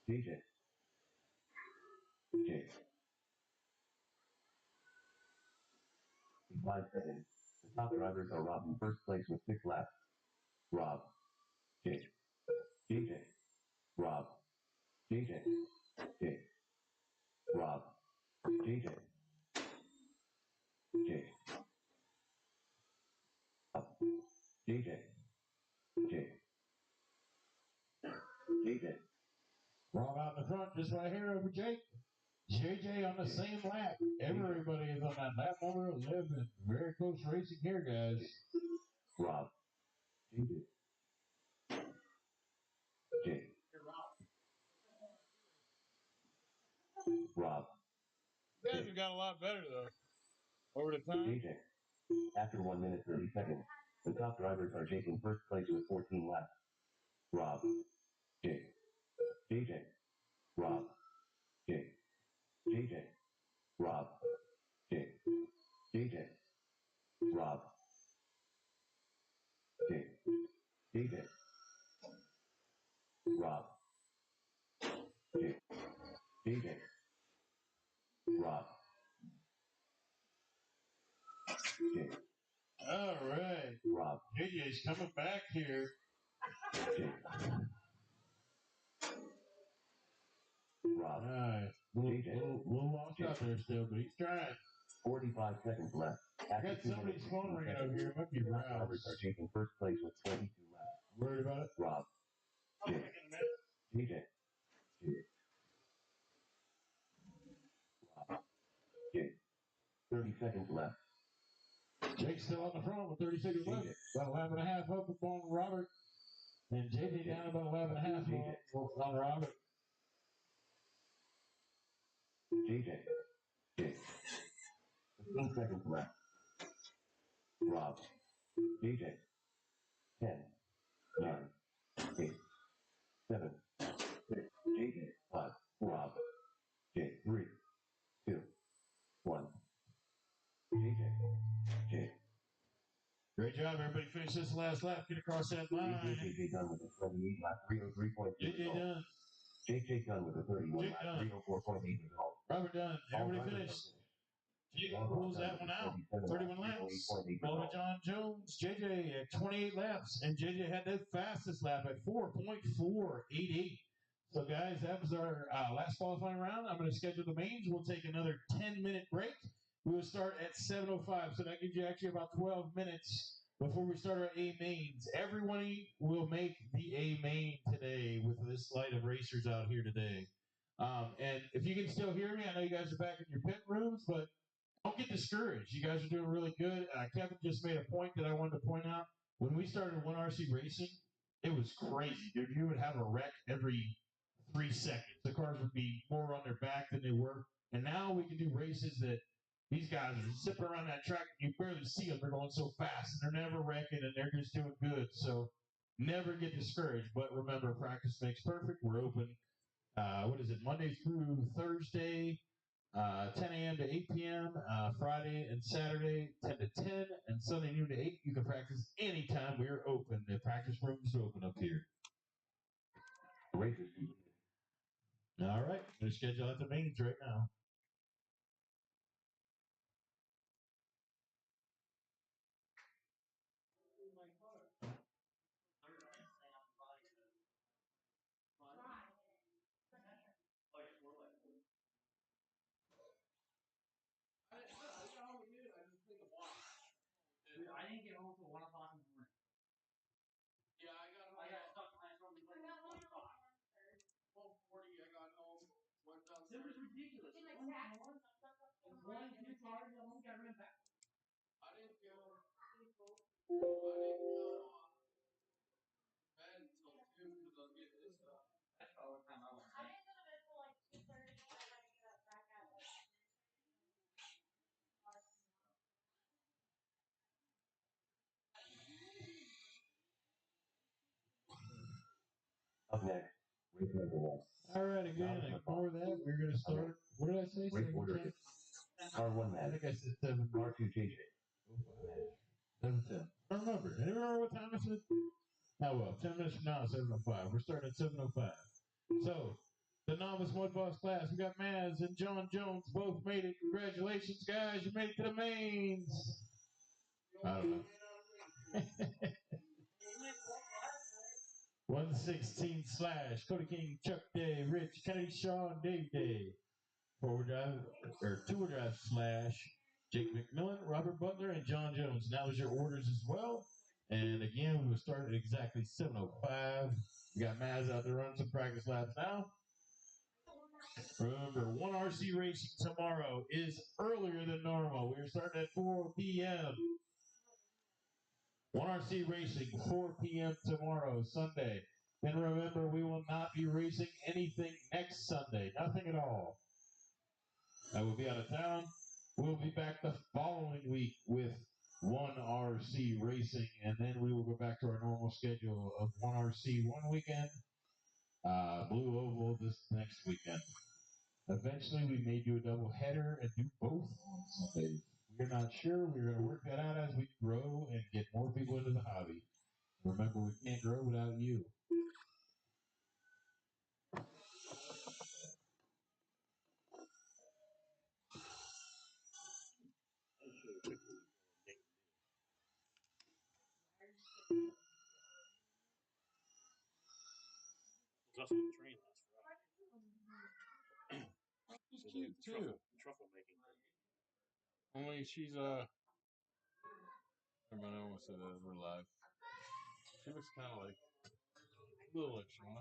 JJ. J. In 5 seconds, the top drivers are Rob in first place with 6 laps. Rob. J. JJ. Rob. JJ. J. Rob. JJ. J. Rob. JJ. J. JJ. Rob out in the front, just right here over Jake. JJ on the same lap. Everybody is on that lap number 11. Very close racing here, guys. Rob. JJ. J. Rob. You guys have got a lot better though over the time. JJ. After 1 minute 30 seconds, the top drivers are Jake in first place with 14 laps. Rob. J. JJ. Rob. J. JJ. Rob. J. JJ. Rob. J. JJ. Rob. J. JJ. Rob. J. All right. Rob. JJ's coming back here. J. Rob. All right. Little lost out there still, but he's trying. 45 seconds left. I got somebody's phone ringing over here. It might be the top drivers Rouse. are taking first place with 22 laps. Worried about it? Rob. J. JJ. J. Rob. J. 30 seconds left. Jake's still on the front with 30 seconds left. About 11 and a half up on Robert. And JJ down about 11 and a half on Robert. JJ. J. 15 seconds left. Rob. JJ. 10. 9. 8. 7. 6. JJ. 5. Rob. J. 3. 2. 1. JJ. J. Great job, everybody. Finish this last lap. Get across that line. JJ done with a 28 lap 303.2 JJ result. done. JJ done with a 31 Jake lap done. 304.8 result. Robert done. Everybody finished. Jake pulls that one out. 31 laps. Followed by John Jones. JJ at 28 laps. And JJ had the fastest lap at 4.488. So, guys, that was our last qualifying round. I'm going to schedule the mains. We'll take another 10-minute break. We will start at 7:05. So that gives you actually about 12 minutes before we start our A mains. Everybody will make the A main today with this slate of racers out here today. And if you can still hear me, I know you guys are back in your pit rooms, but don't get discouraged. You guys are doing really good. Kevin just made a point that I wanted to point out. When we started 1RC Racing, it was crazy, dude. You would have a wreck every 3 seconds. The cars would be more on their back than they were. And now we can do races that these guys are zipping around that track and you barely see them. They're going so fast and they're never wrecking and they're just doing good. So never get discouraged. But remember, practice makes perfect. We're open, Monday through Thursday, 10 a.m. to 8 p.m., Friday and Saturday, 10 to 10, and Sunday noon to 8. You can practice anytime we're open. The practice room is open up here. Races completed. All right, I'm going to schedule out the mains right now. I didn't get home till 1 o'clock in the morning. Yeah, I got home. I got stuck in my room like 12:40. I got home. Went downstairs. It was ridiculous. One, 2 cars. I got ran back. I didn't get home. Bed until 2 because I was getting this stuff. That's all the time I was. I didn't go to bed till like 2:30. I had to get up back at it. Up next, race number 1. All right, again, ignore that. We're going to start. What did I say? Race order is R1 I match, think I said 7. R2 JJ, 7:10. I don't remember. Anybody remember what time I said? Oh well, 10 minutes from now, 7:05. We're starting at 7:05. So, the novice mud boss class, we got Maz and John Jones both made it. Congratulations, guys. You made it to the mains. I don't know. 116 slash, Cody King, Chuck Day, Rich, Kennedy Shaw, and Dave Day. Forward drive, or two-wheel drive slash, Jake McMillan, Robert Butler, and John Jones. And that was your orders as well. And again, we will start at exactly 7:05. We got Maz out there running some practice laps now. Remember, 1RC racing tomorrow is earlier than normal. We are starting at 4 p.m. 1RC racing, 4 p.m. tomorrow, Sunday. And remember, we will not be racing anything next Sunday. Nothing at all. I will be out of town. We'll be back the following week with 1RC racing, and then we will go back to our normal schedule of 1RC one weekend, Blue Oval this next weekend. Eventually, we may do a double header and do both on Sundays. We're not sure. We're going to work that out as we grow and get more people into the hobby. Remember, we can't grow without you. I was also on the train last Friday. She's cute too. Truffle making. Only she's I almost said that we're live. She looks kind of like a little like Shauna.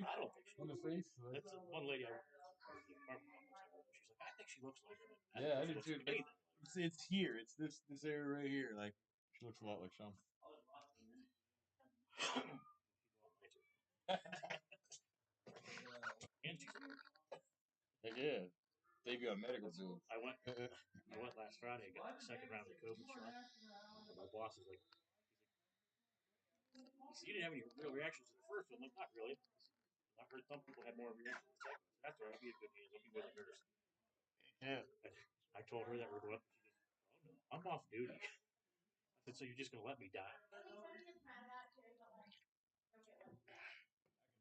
I don't think On the face. That's one lady I worked with in the apartment complex. She's like, I think she looks like her. Yeah, I did too. It's here. It's this area right here. Like she looks a lot like Shauna. And she's Heck yeah. They've got medical too. I went last Friday. Got the second round of the COVID shot. And my boss is like, you didn't have any real reactions to the first one. I'm like, not really. I've heard some people had more reactions to the second one. That's all right. I'll be a good news. I'll be really nervous. Yeah. I told her that we're going. She goes, oh no, I'm off duty. I said, so you're just gonna let me die?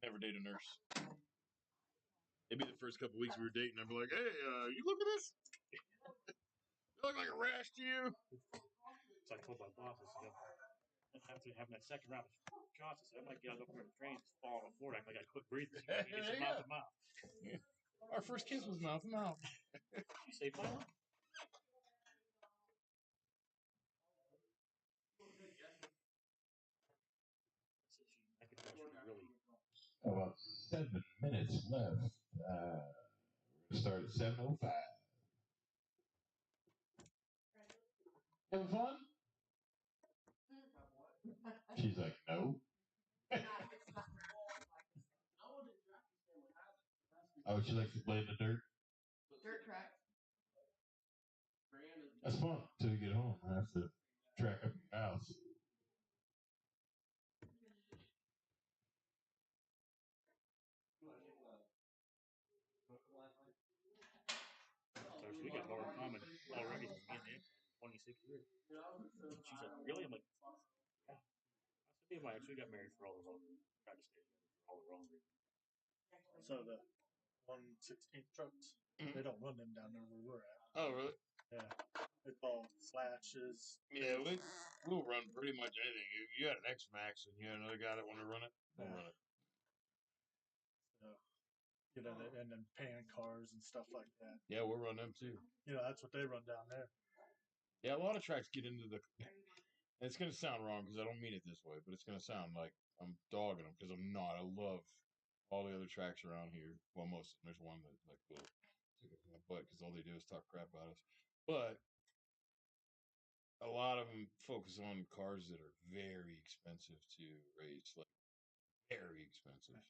Never date a nurse. Maybe the first couple weeks we were dating, I'd be like, hey, you look at this? You look like a rash to you. So I told my boss, I said, after having that second round of shots, I said, I might get up there on the train and just fall on the floor, act like I quit breathing. It's mouth to mouth. Yeah. Our first kiss was mouth to mouth. She saved my life. I could tell she was really. About 7 minutes left. We're going to start at 7:05. Having fun? She's like, no. Oh, she likes to play in the dirt? Dirt track. That's fun until you get home. I have to track up your house. So we got more in common already than me and Nick in 26 years. And she's like, really? I'm like, yeah. I said, me and my ex, we got married for all the wrong reasons. Tried to stay together for all the wrong reasons. So the 1/16 trucks, they don't run them down there where we're at. Oh, really? Yeah. It's all slashes. Yeah, we'll run pretty much anything. If you had an X Max and you had another guy that wanted to run it, we'll run it. So, you know, and then pan cars and stuff like that. Yeah, we'll run them too. You know, that's what they run down there. Yeah, a lot of tracks get into the. And it's going to sound wrong because I don't mean it this way, but it's going to sound like I'm dogging them because I'm not. I love all the other tracks around here. Well, most of them. There's one that like will take it in my butt because all they do is talk crap about us. But a lot of them focus on cars that are very expensive to race, like very expensive.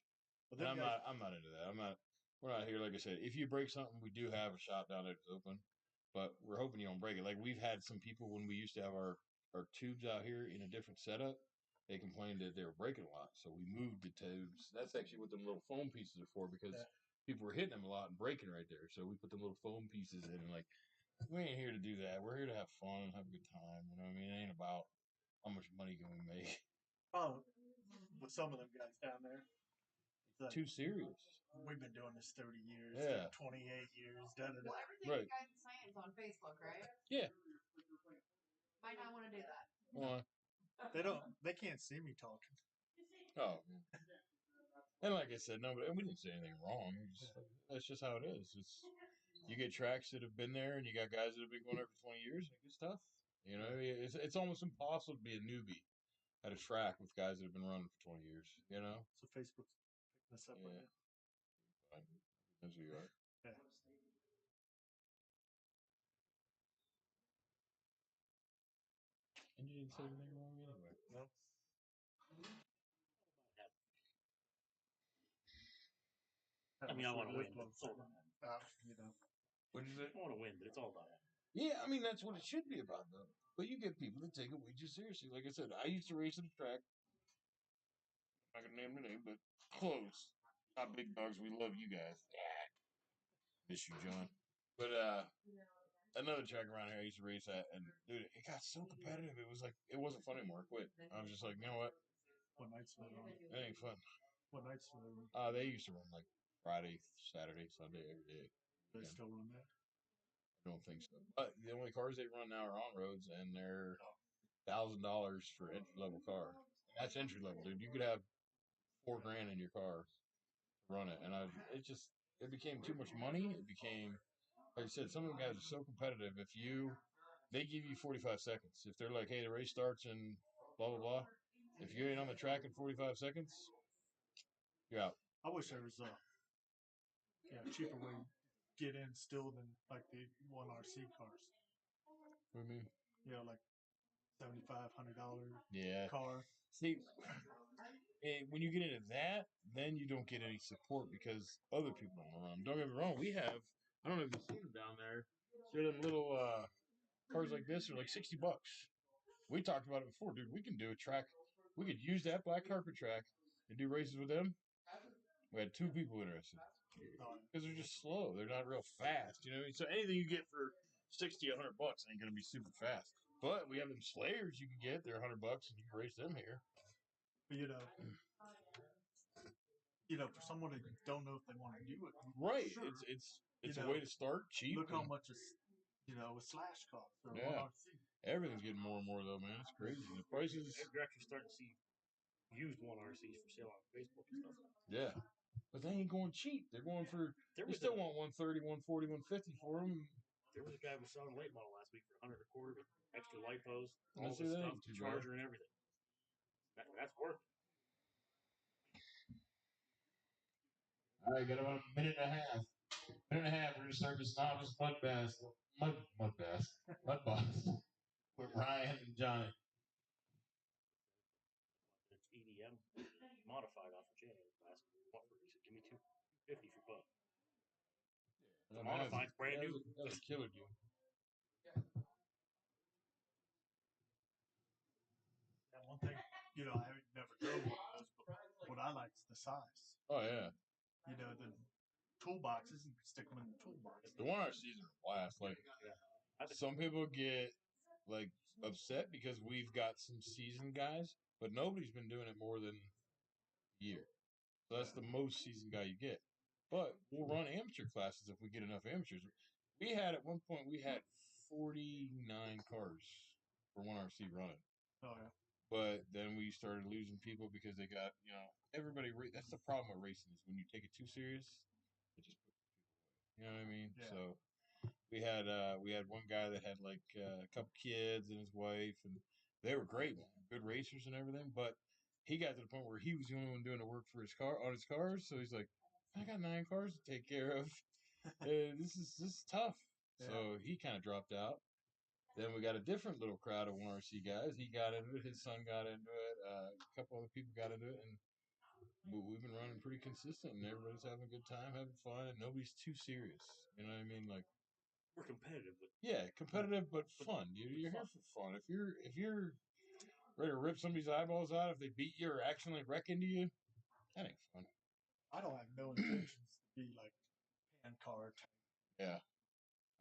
Well, And I'm not into that. We're not here. Like I said, if you break something, we do have a shop down there that's open, but we're hoping you don't break it. Like we've had some people when we used to have our tubes out here in a different setup, they complained that they were breaking a lot. So we moved the tubes. That's actually what them little foam pieces are for because people were hitting them a lot and breaking right there. So we put the little foam pieces in and like, we ain't here to do that. We're here to have fun and have a good time. You know what I mean? It ain't about how much money can we make. Oh, with some of them guys down there. It's like, too serious. We've been doing this 30 years, yeah. 28 years. Well, everything you guys are saying is on Facebook, right? Yeah. Might not want to do that. Why? They can't see me talking. Oh. And like I said, no, but we didn't say anything wrong. That's just how it is. You get tracks that have been there, and you got guys that have been going there for 20 years, and it gets tough. You know, it's almost impossible to be a newbie at a track with guys that have been running for 20 years. You know. So Facebook's picking us up right now. Fine. That's who you are. Yeah. And you didn't say anything wrong anyway. No. I mean, I want to win, but it's all about that. You know. What did you say? I want to win, but it's all about that. Yeah, I mean, that's what it should be about, though. But you get people that take it way too seriously. Like I said, I used to race at a track. I'm not going to name the name, but close. Not Big Dogs. We love you guys. Yeah. Miss you, John. But another track around here I used to race at, and dude, it got so competitive. It was like, it wasn't fun anymore. I quit. I was just like, you know what? What nights are they on? It ain't fun. What nights are they on? They used to run like Friday, Saturday, Sunday, every day. They still run that? I don't think so. But the only cars they run now are on roads, and they're $1,000 for entry level car. That's entry level, dude. You could have $4,000 in your car to run it, and it became too much money. It became, like I said, some of the guys are so competitive. They give you 45 seconds. If they're like, hey, the race starts in blah blah blah. If you ain't on the track in 45 seconds, you're out. I wish there was a cheaper way to get in still than like the RC cars. What do you mean? You know, like $7,500 Yeah. car. See, when you get into that, then you don't get any support because other people are around. Don't get me wrong. I don't know if you've seen them down there. They're them little cars like this are like $60. We talked about it before, dude. We can do a track. We could use that black carpet track and do races with them. We had 2 people interested because they're just slow. They're not real fast, you know. So anything you get for $60, $100 ain't gonna be super fast. But we have them Slayers you can get. They're $100 and you can race them here. But for someone that don't know if they want to do it, right? Sure. It's a way to start cheap. Look how much a slash costs. Yeah. Everything's getting more and more though, man. It's crazy. The prices. You're actually starting to see used 1RCs for sale on Facebook and stuff. Yeah. But they ain't going cheap. They're going for. They still want 130, 140, 150 for them. There was a guy who was selling a late model last week for $100 a quarter with extra lipos, all the the stuff, the charger and everything. That's worth it. All right, got about a minute and a half. We're going to start this novice mud boss with Ryan and Johnny. It's EDM modified off of Jay last week. He said, give me $250 for both. The modified's brand new. That's a killer deal. That one thing, I never drove one of those, but what I like is the size. Oh yeah. The toolboxes, you can stick them in the toolbox. The 1RCs are a blast. Like, some people get like upset because we've got some seasoned guys, but nobody's been doing it more than a year. So that's the most seasoned guy you get. But we'll run amateur classes if we get enough amateurs. We had at one point 49 cars for one RC running. Oh yeah. But then we started losing people because they got, everybody. That's the problem with racing is when you take it too serious, it just puts people away. You know what I mean? Yeah. So we had one guy that had like a couple kids and his wife, and they were great, good racers and everything. But he got to the point where he was the only one doing the work for his cars. So he's like, I got 9 cars to take care of. This is tough. Yeah. So he kind of dropped out. Then we got a different little crowd of 1RC guys. He got into it. His son got into it. A couple other people got into it, and we've been running pretty consistent. And everybody's having a good time, having fun, and nobody's too serious. You know what I mean? Like We're competitive, but competitive but fun. You're here for fun. If you're ready to rip somebody's eyeballs out if they beat you or accidentally wreck into you, that ain't fun. I don't have no intentions to be like pan car type. Yeah.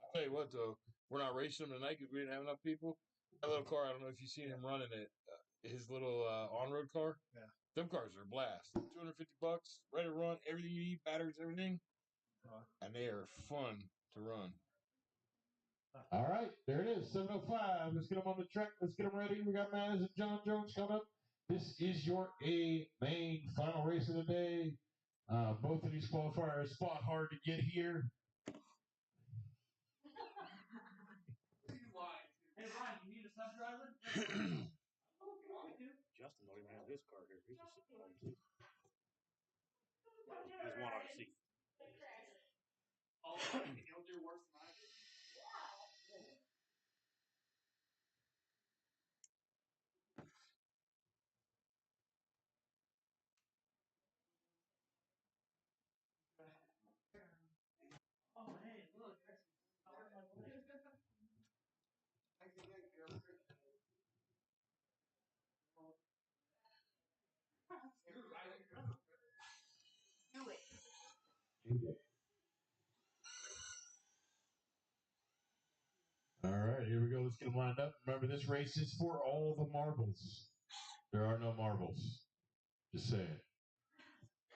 I'll tell you what, though, we're not racing them tonight because we didn't have enough people. That little car, I don't know if you've seen him running it. His little on-road car. Yeah. Them cars are a blast. $250, ready to run, everything you need, batteries, everything, and they are fun to run. All right, there it is, 7:05. Let's get them on the track. Let's get them ready. We got Maz and John Jones coming up. This is your main final race of the day. Both of these qualifiers fought hard to get here. Hey Ryan, you need a sub driver? Justin don't even have his car here. He's just sitting home too. He's 1RC. Oh, he'll do worse than I do. Oh, hey, look. All right, here we go. Let's get them lined up. Remember, this race is for all the marbles. There are no marbles. Just saying.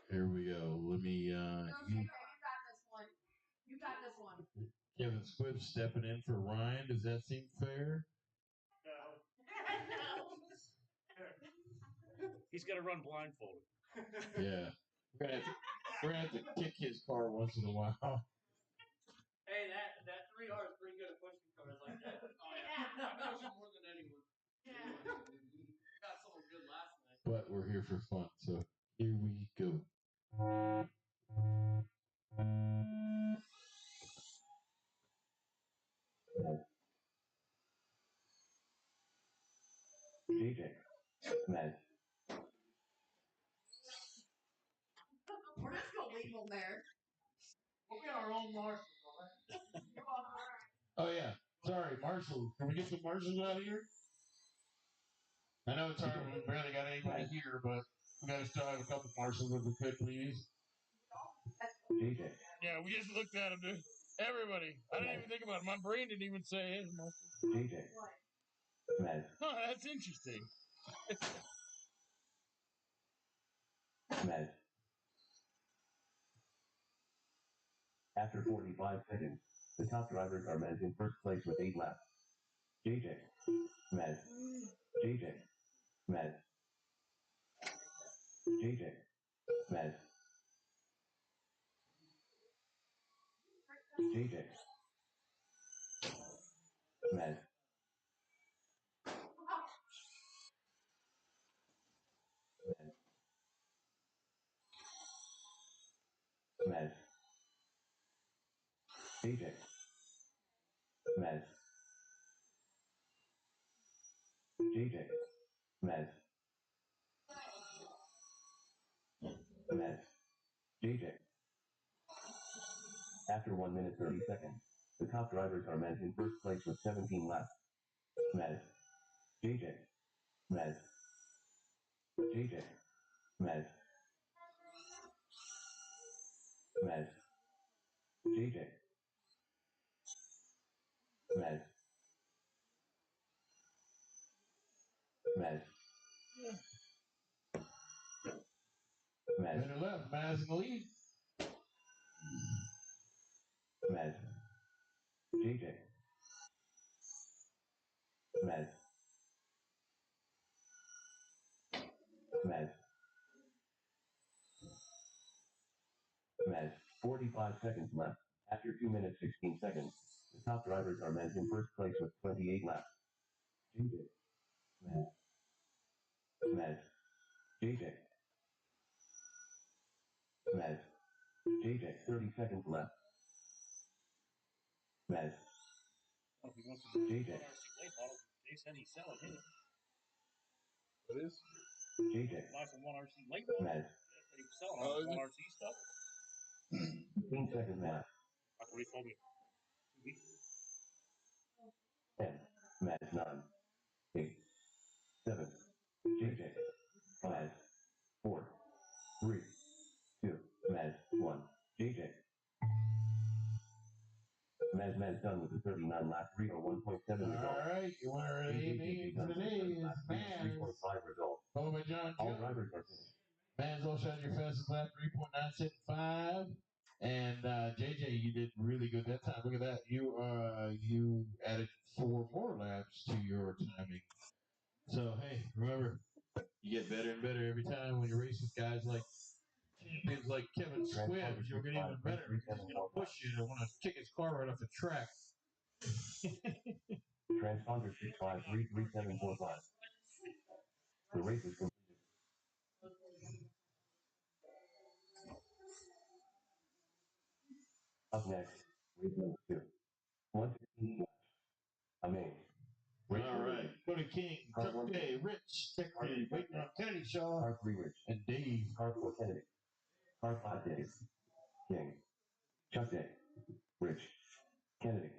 Here we go. Let me. You got this one. You got this one. Kevin Swift stepping in for Ryan. Does that seem fair? No. He's got to run blindfolded. Yeah. We're gonna have to kick his car once in a while. Hey, that 3R is pretty good at pushing cars like that. Oh yeah, I push them more than anyone. Yeah. Got someone good last night. But we're here for fun, so here we go. DJ, Med, We're just gonna leave them there. We'll get our own Marshall. Oh yeah. Sorry, Marshall. Can we get some marshals out of here? I know it's hard. We barely got anybody here, but we gotta still have a couple marshals if we could, please. DJ, Yeah, we just looked at him, dude. Everybody. I didn't even think about it. My brain didn't even say it. DJ, Med, Oh, that's interesting. Med. After 45 seconds, the top drivers are Med in first place with 8 laps. JJ, Med, JJ, Med, JJ, Med, JJ, Med, Med, JJ, Med, JJ, Med, Med, JJ. After 1 minute 30 seconds, the top drivers are Med in first place with 17 laps. Med, JJ, Med, JJ, Med, Med, JJ, Med, Med, Med, Better left. has in the lead. Mez. JJ. Mez. Mez. Mez. 45 seconds left. After 2 minutes 16 seconds, the top drivers are Mez in first place with 28 laps. JJ. Mez. Mez. JJ. Mez. JJ. 30 seconds left. Mez. Oh, if he wants to do JJ. RC late model, they said he's selling his. What is? JJ. Lots of one RC late model. Mez. They said he was selling all Oh, his is one it? RC stuff. 15 seconds left. That's what he told me 2 weeks ago. 10. Mez. 9. 8. 7. JJ. 5. 4. 3. 2. Mez. 1. JJ. Mez done with the 39 lap 301.7 result. All right, your winner of the evening for today is Maz. 3.5 result. Followed by John All Jones. drivers are finished. Maz also had your fastest lap, 3.975. And JJ, you did really good that time. Look at that. You added 4 more laps to your timing. So hey, remember, you get better and better every time when you race with guys like champions like Kevin Squibbs. You'll get even better. He's gonna push you to want to kick his car right off the track. Transponder 6533745. The race is completed. Up next, race number 2. 115 laps. Amazed. Race All right, Cody King, Chuck Day, Rich, Technically, waiting on Kennedy Shaw, Car 3 Rich. and Dave. Car 4 Kennedy. Car 5 Dave. King. Chuck Day. Rich. Kennedy.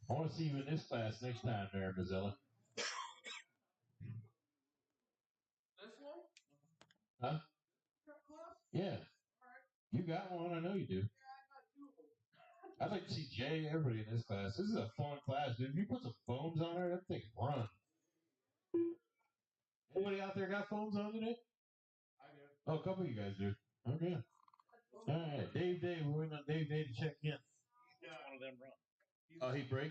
I want to see you in this class next time, there, Mazzella. This one? Huh? Yeah. You got one. I know you do. I'd like to see Jay, everybody in this class. This is a fun class, dude. If you put some foams on there, that thing run. Anybody out there got foams on today? I do. Oh, a couple of you guys do. Okay. All right. Dave, we're waiting on Dave to check in. Which one of them run? Oh, he break?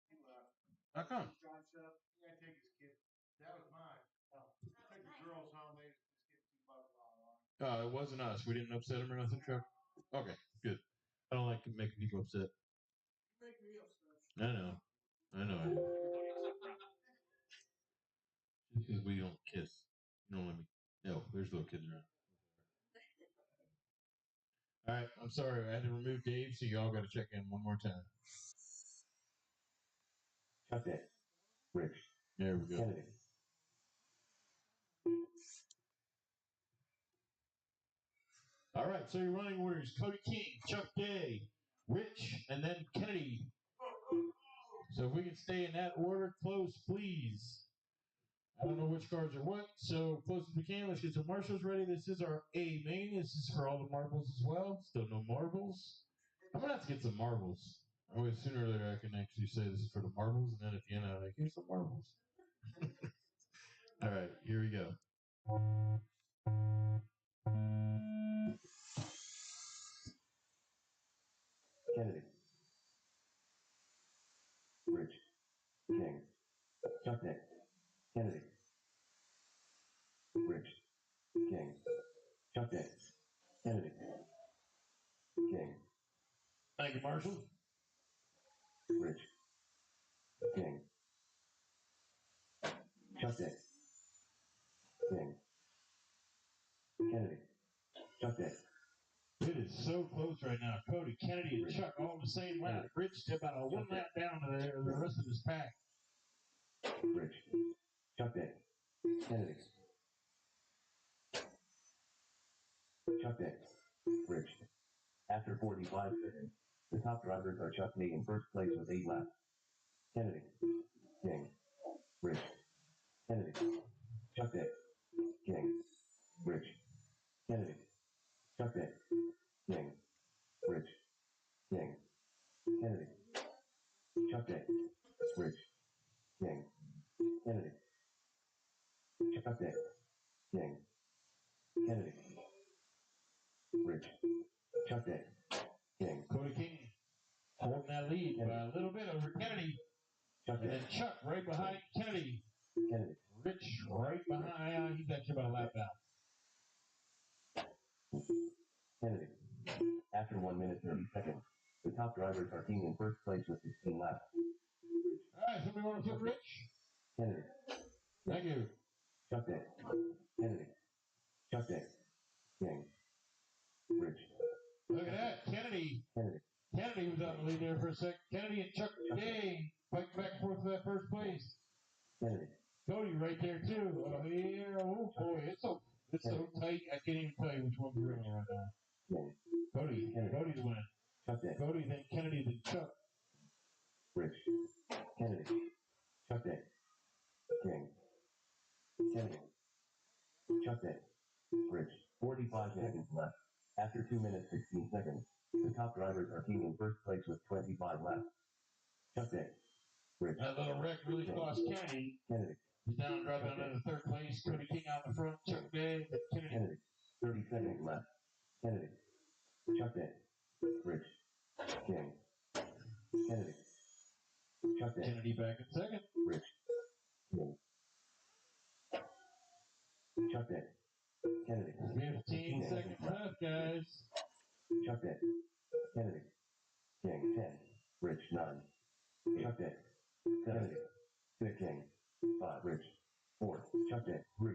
He left. How come? John said, "You gotta take his kid." That was mine. Take the girls home. They just get $2 online. It wasn't us. We didn't upset him or nothing, Chuck? Okay, good. I don't like making people upset. You make me upset. I know. Just because we don't kiss. You don't let me. No, there's little kids around. All right, I'm sorry. I had to remove Dave, so y'all got to check in one more time. Chuck Day. Rich. There we go. Kennedy. All right, so your running orders: Cody King, Chuck Day, Rich, and then Kennedy. So if we can stay in that order, close, please. I don't know which cards are what, so close as we can. Let's get some marshals ready. This is our A main. This is for all the marbles as well. Still no marbles. I'm gonna have to get some marbles. Always sooner or later I can actually say this is for the marbles, and then at the end I'm like, here's some marbles. All right, here we go. Kennedy. Rich. King. Chuck Day. Kennedy. Rich. King. Chuck Day. Kennedy. King. Thank you, Marshall. Rich. King. Chuck Day. King. Kennedy. Chuck Day. It is so close right now. Cody, Kennedy, and Chuck all in the same lap. Rich to about a 1 lap down to the rest of his pack. Rich. Chuck Day. Kennedy. Chuck Day. Rich. After 45 seconds, the top drivers are Chuck Day in first place with 8 laps. Kennedy. King. Rich. Kennedy. Chuck Day. King. Rich. Kennedy. Chuck Day. King. Rich. King. Kennedy. Chuck Day. Rich. King. Kennedy. Chuck Day. Rich. Chuck Day. King. Cody King holding that lead by a little bit over Kennedy. Chuck And Day. then Chuck right behind Kennedy. Kennedy. Rich right behind. He's actually about a lap down. Kennedy. After 1 minute 30 seconds, the top drivers are King in first place with 16 laps. All right, somebody want to flip Rich? Kennedy. Thank you. Chuck Day. Kennedy. Chuck Day. King. Rich. Look at that. Kennedy. Kennedy. Kennedy was on the lead there for a sec. Kennedy and Chuck Day fighting back and forth for that first place. Kennedy. Cody right there too. Oh yeah. Oh boy, it's so tight. I can't even tell you which one's winning right now. King. Cody. Kennedy. Cody's winning. Chuck Day. Cody, then Kennedy, then Chuck. Rich. Kennedy. Chuck Day. King. Kennedy. Chuck Day. Rich. 45 seconds left. After 2 minutes 16 seconds, the top drivers are King in first place with 25 laps. Chuck Day. Rich. That little wreck really cost Kennedy. Kennedy. He's down, dropping down into third place. Cody King out in the front. Chuck Day, then Kennedy. Kennedy. 30 seconds left. Kennedy. Chuck Day. Rich. King. Kennedy. Chuck Day. Kennedy back in second. Rich. King. Chuck Day. Kennedy. 15 seconds left, guys. Chuck Day. Kennedy. King. 10. Rich. 9. Chuck Day. Kennedy. 6. King. 5. Rich. 4. Chuck Day. 3.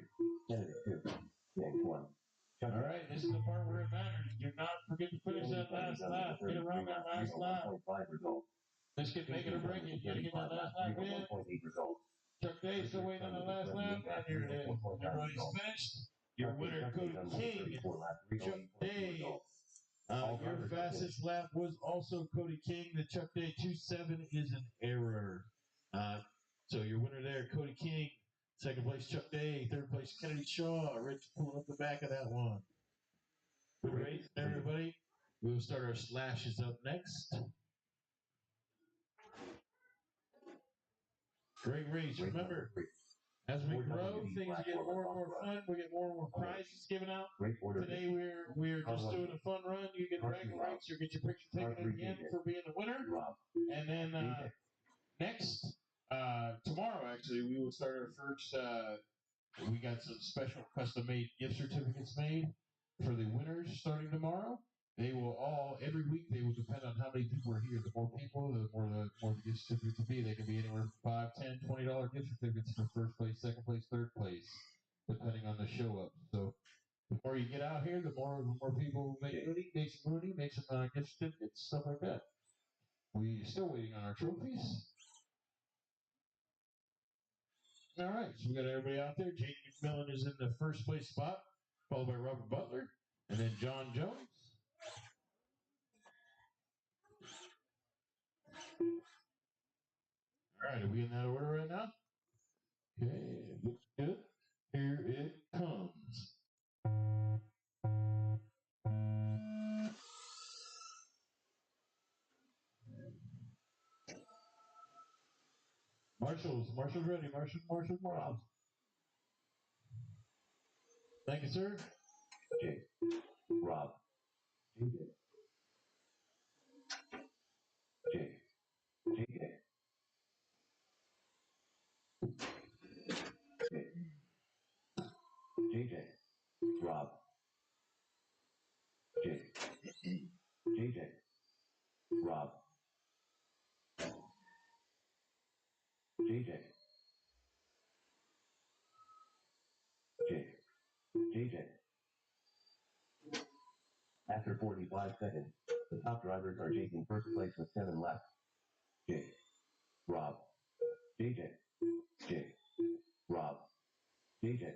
Kennedy. 2. King. 1. Chuck All right, this is the part where it matters. Do not forget to finish that last lap. Get around that last lap. 1.5 result. This could make it or break it. You gotta get that last lap in. 1.8 result. Chuck Day still waiting on the last lap, and here it is. Everybody's finished. Your winner, Cody King. Chuck Day. Your fastest lap was also Cody King. The Chuck Day 2.7 is an error. So your winner there, Cody King. Second place, Chuck Day. Third place, Kennedy Shaw. Rich pulling up the back of that one. Good race, everybody. We'll start our slashes up next. Great race. Remember, as we grow, things get more and more fun. We get more and more prizes given out. Today we're just doing a fun run. You get bragging rights. You get your picture taken at the end for being the winner. And then next, tomorrow actually, we will start our first. We got some special custom-made gift certificates made for the winners starting tomorrow. They will all, every week, they will depend on how many people are here. The more people, the more the gift certificates will be. They can be anywhere from $5, $10, $20 gift certificates for first place, second place, third place, depending on the show up. So the more you get out here, the more people make money, make some gift certificates, stuff like that. We're still waiting on our trophies. All right, so we got everybody out there. Jake McMillan is in the first place spot, followed by Robert Butler, and then John Jones. All right, are we in that order right now? Okay, looks good. Here it comes. Marshall's ready. Marshall's. Thank you, sir. Jake. Rob. JJ. Jake. JJ. Jake. JJ. Rob. Jake. JJ. Rob. JJ. Jake. JJ. After 45 seconds, the top drivers are Jake in first place with 7 laps. Jake. Rob. JJ. Jake. Rob. JJ.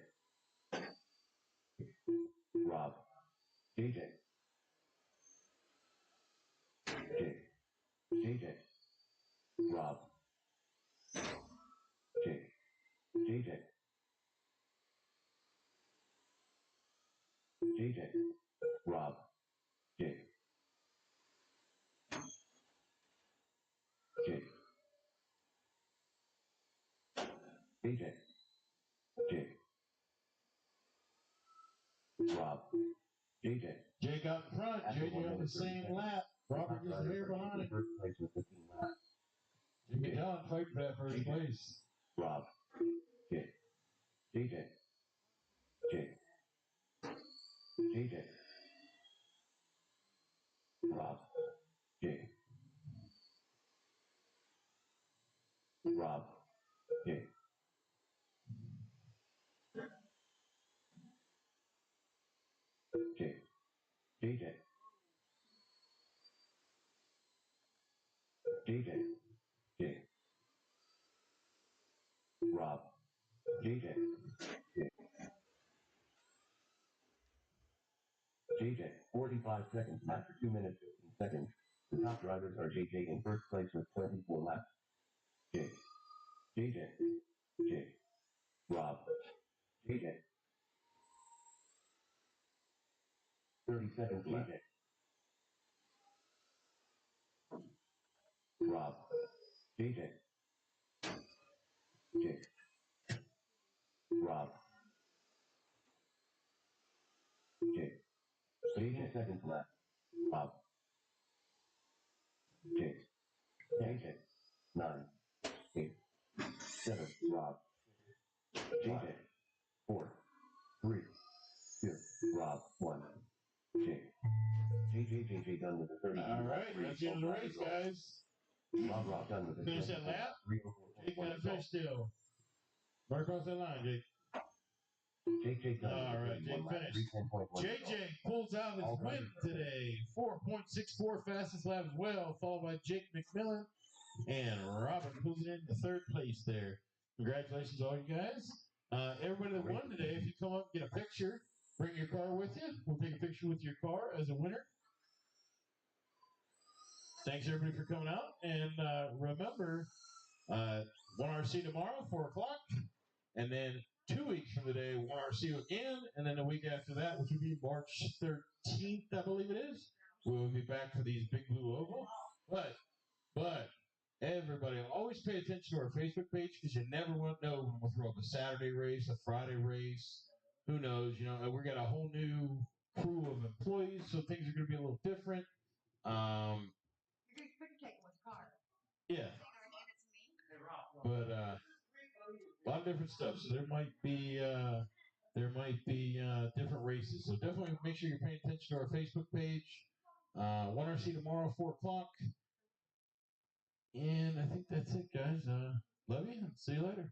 Rob. JJ. Jake. JJ. Rob. Jake. JJ. JJ. Rob. Jake. Jake. JJ. Jake. Rob. JJ. Jake out in front. After JJ 1 on the minute, 30 same seconds. lap. Robert just there behind. First place with 15 laps. Jake and Don fighting for that first place. Rob. Jake. JJ. Jake. JJ. Rob. Jake. Rob. Jake. Jake. JJ. JJ. Jake. Rob. JJ. Jake. JJ. 45 seconds after 2 minutes 15 seconds. The top drivers are JJ in first place with 24 laps. Jake. JJ. Jake. Rob. JJ. 30 seconds left. Rob. JJ. Jake. Rob. Jake. 18 seconds left. Rob. Jake. JJ. 9. 8. 7. Rob. JJ. 4. 3. 2. Rob. 1. Jake. JJ done with the 30. All right, that's the end of the race, guys. Rob done with the Finish that lap. Jake got to finish still. Right across that line, Jake. JJ done. All right, Jake finished. JJ pulls out his win today. 4.64 fastest lap as well, followed by Jake McMillan. And Robin pulls it in the third place there. Congratulations to all you guys. Everybody that won today, if you come up and get a picture, bring your car with you. We'll take a picture with your car as a winner. Thanks, everybody, for coming out. And remember, 1RC tomorrow, 4 o'clock. And then 2 weeks from today, 1RC again. And then the week after that, which will be March 13th, I believe it is, we'll be back for these Big Blue Oval. But everybody, always pay attention to our Facebook page because you never want to know when we'll throw up a Saturday race, a Friday race. Who knows? You know, we got a whole new crew of employees, so things are going to be a little different. You're picture taking with car. Yeah. But a lot of different stuff. So there might be different races. So definitely make sure you're paying attention to our Facebook page. 1RC tomorrow, 4 o'clock. And I think that's it, guys. Love you and see you later.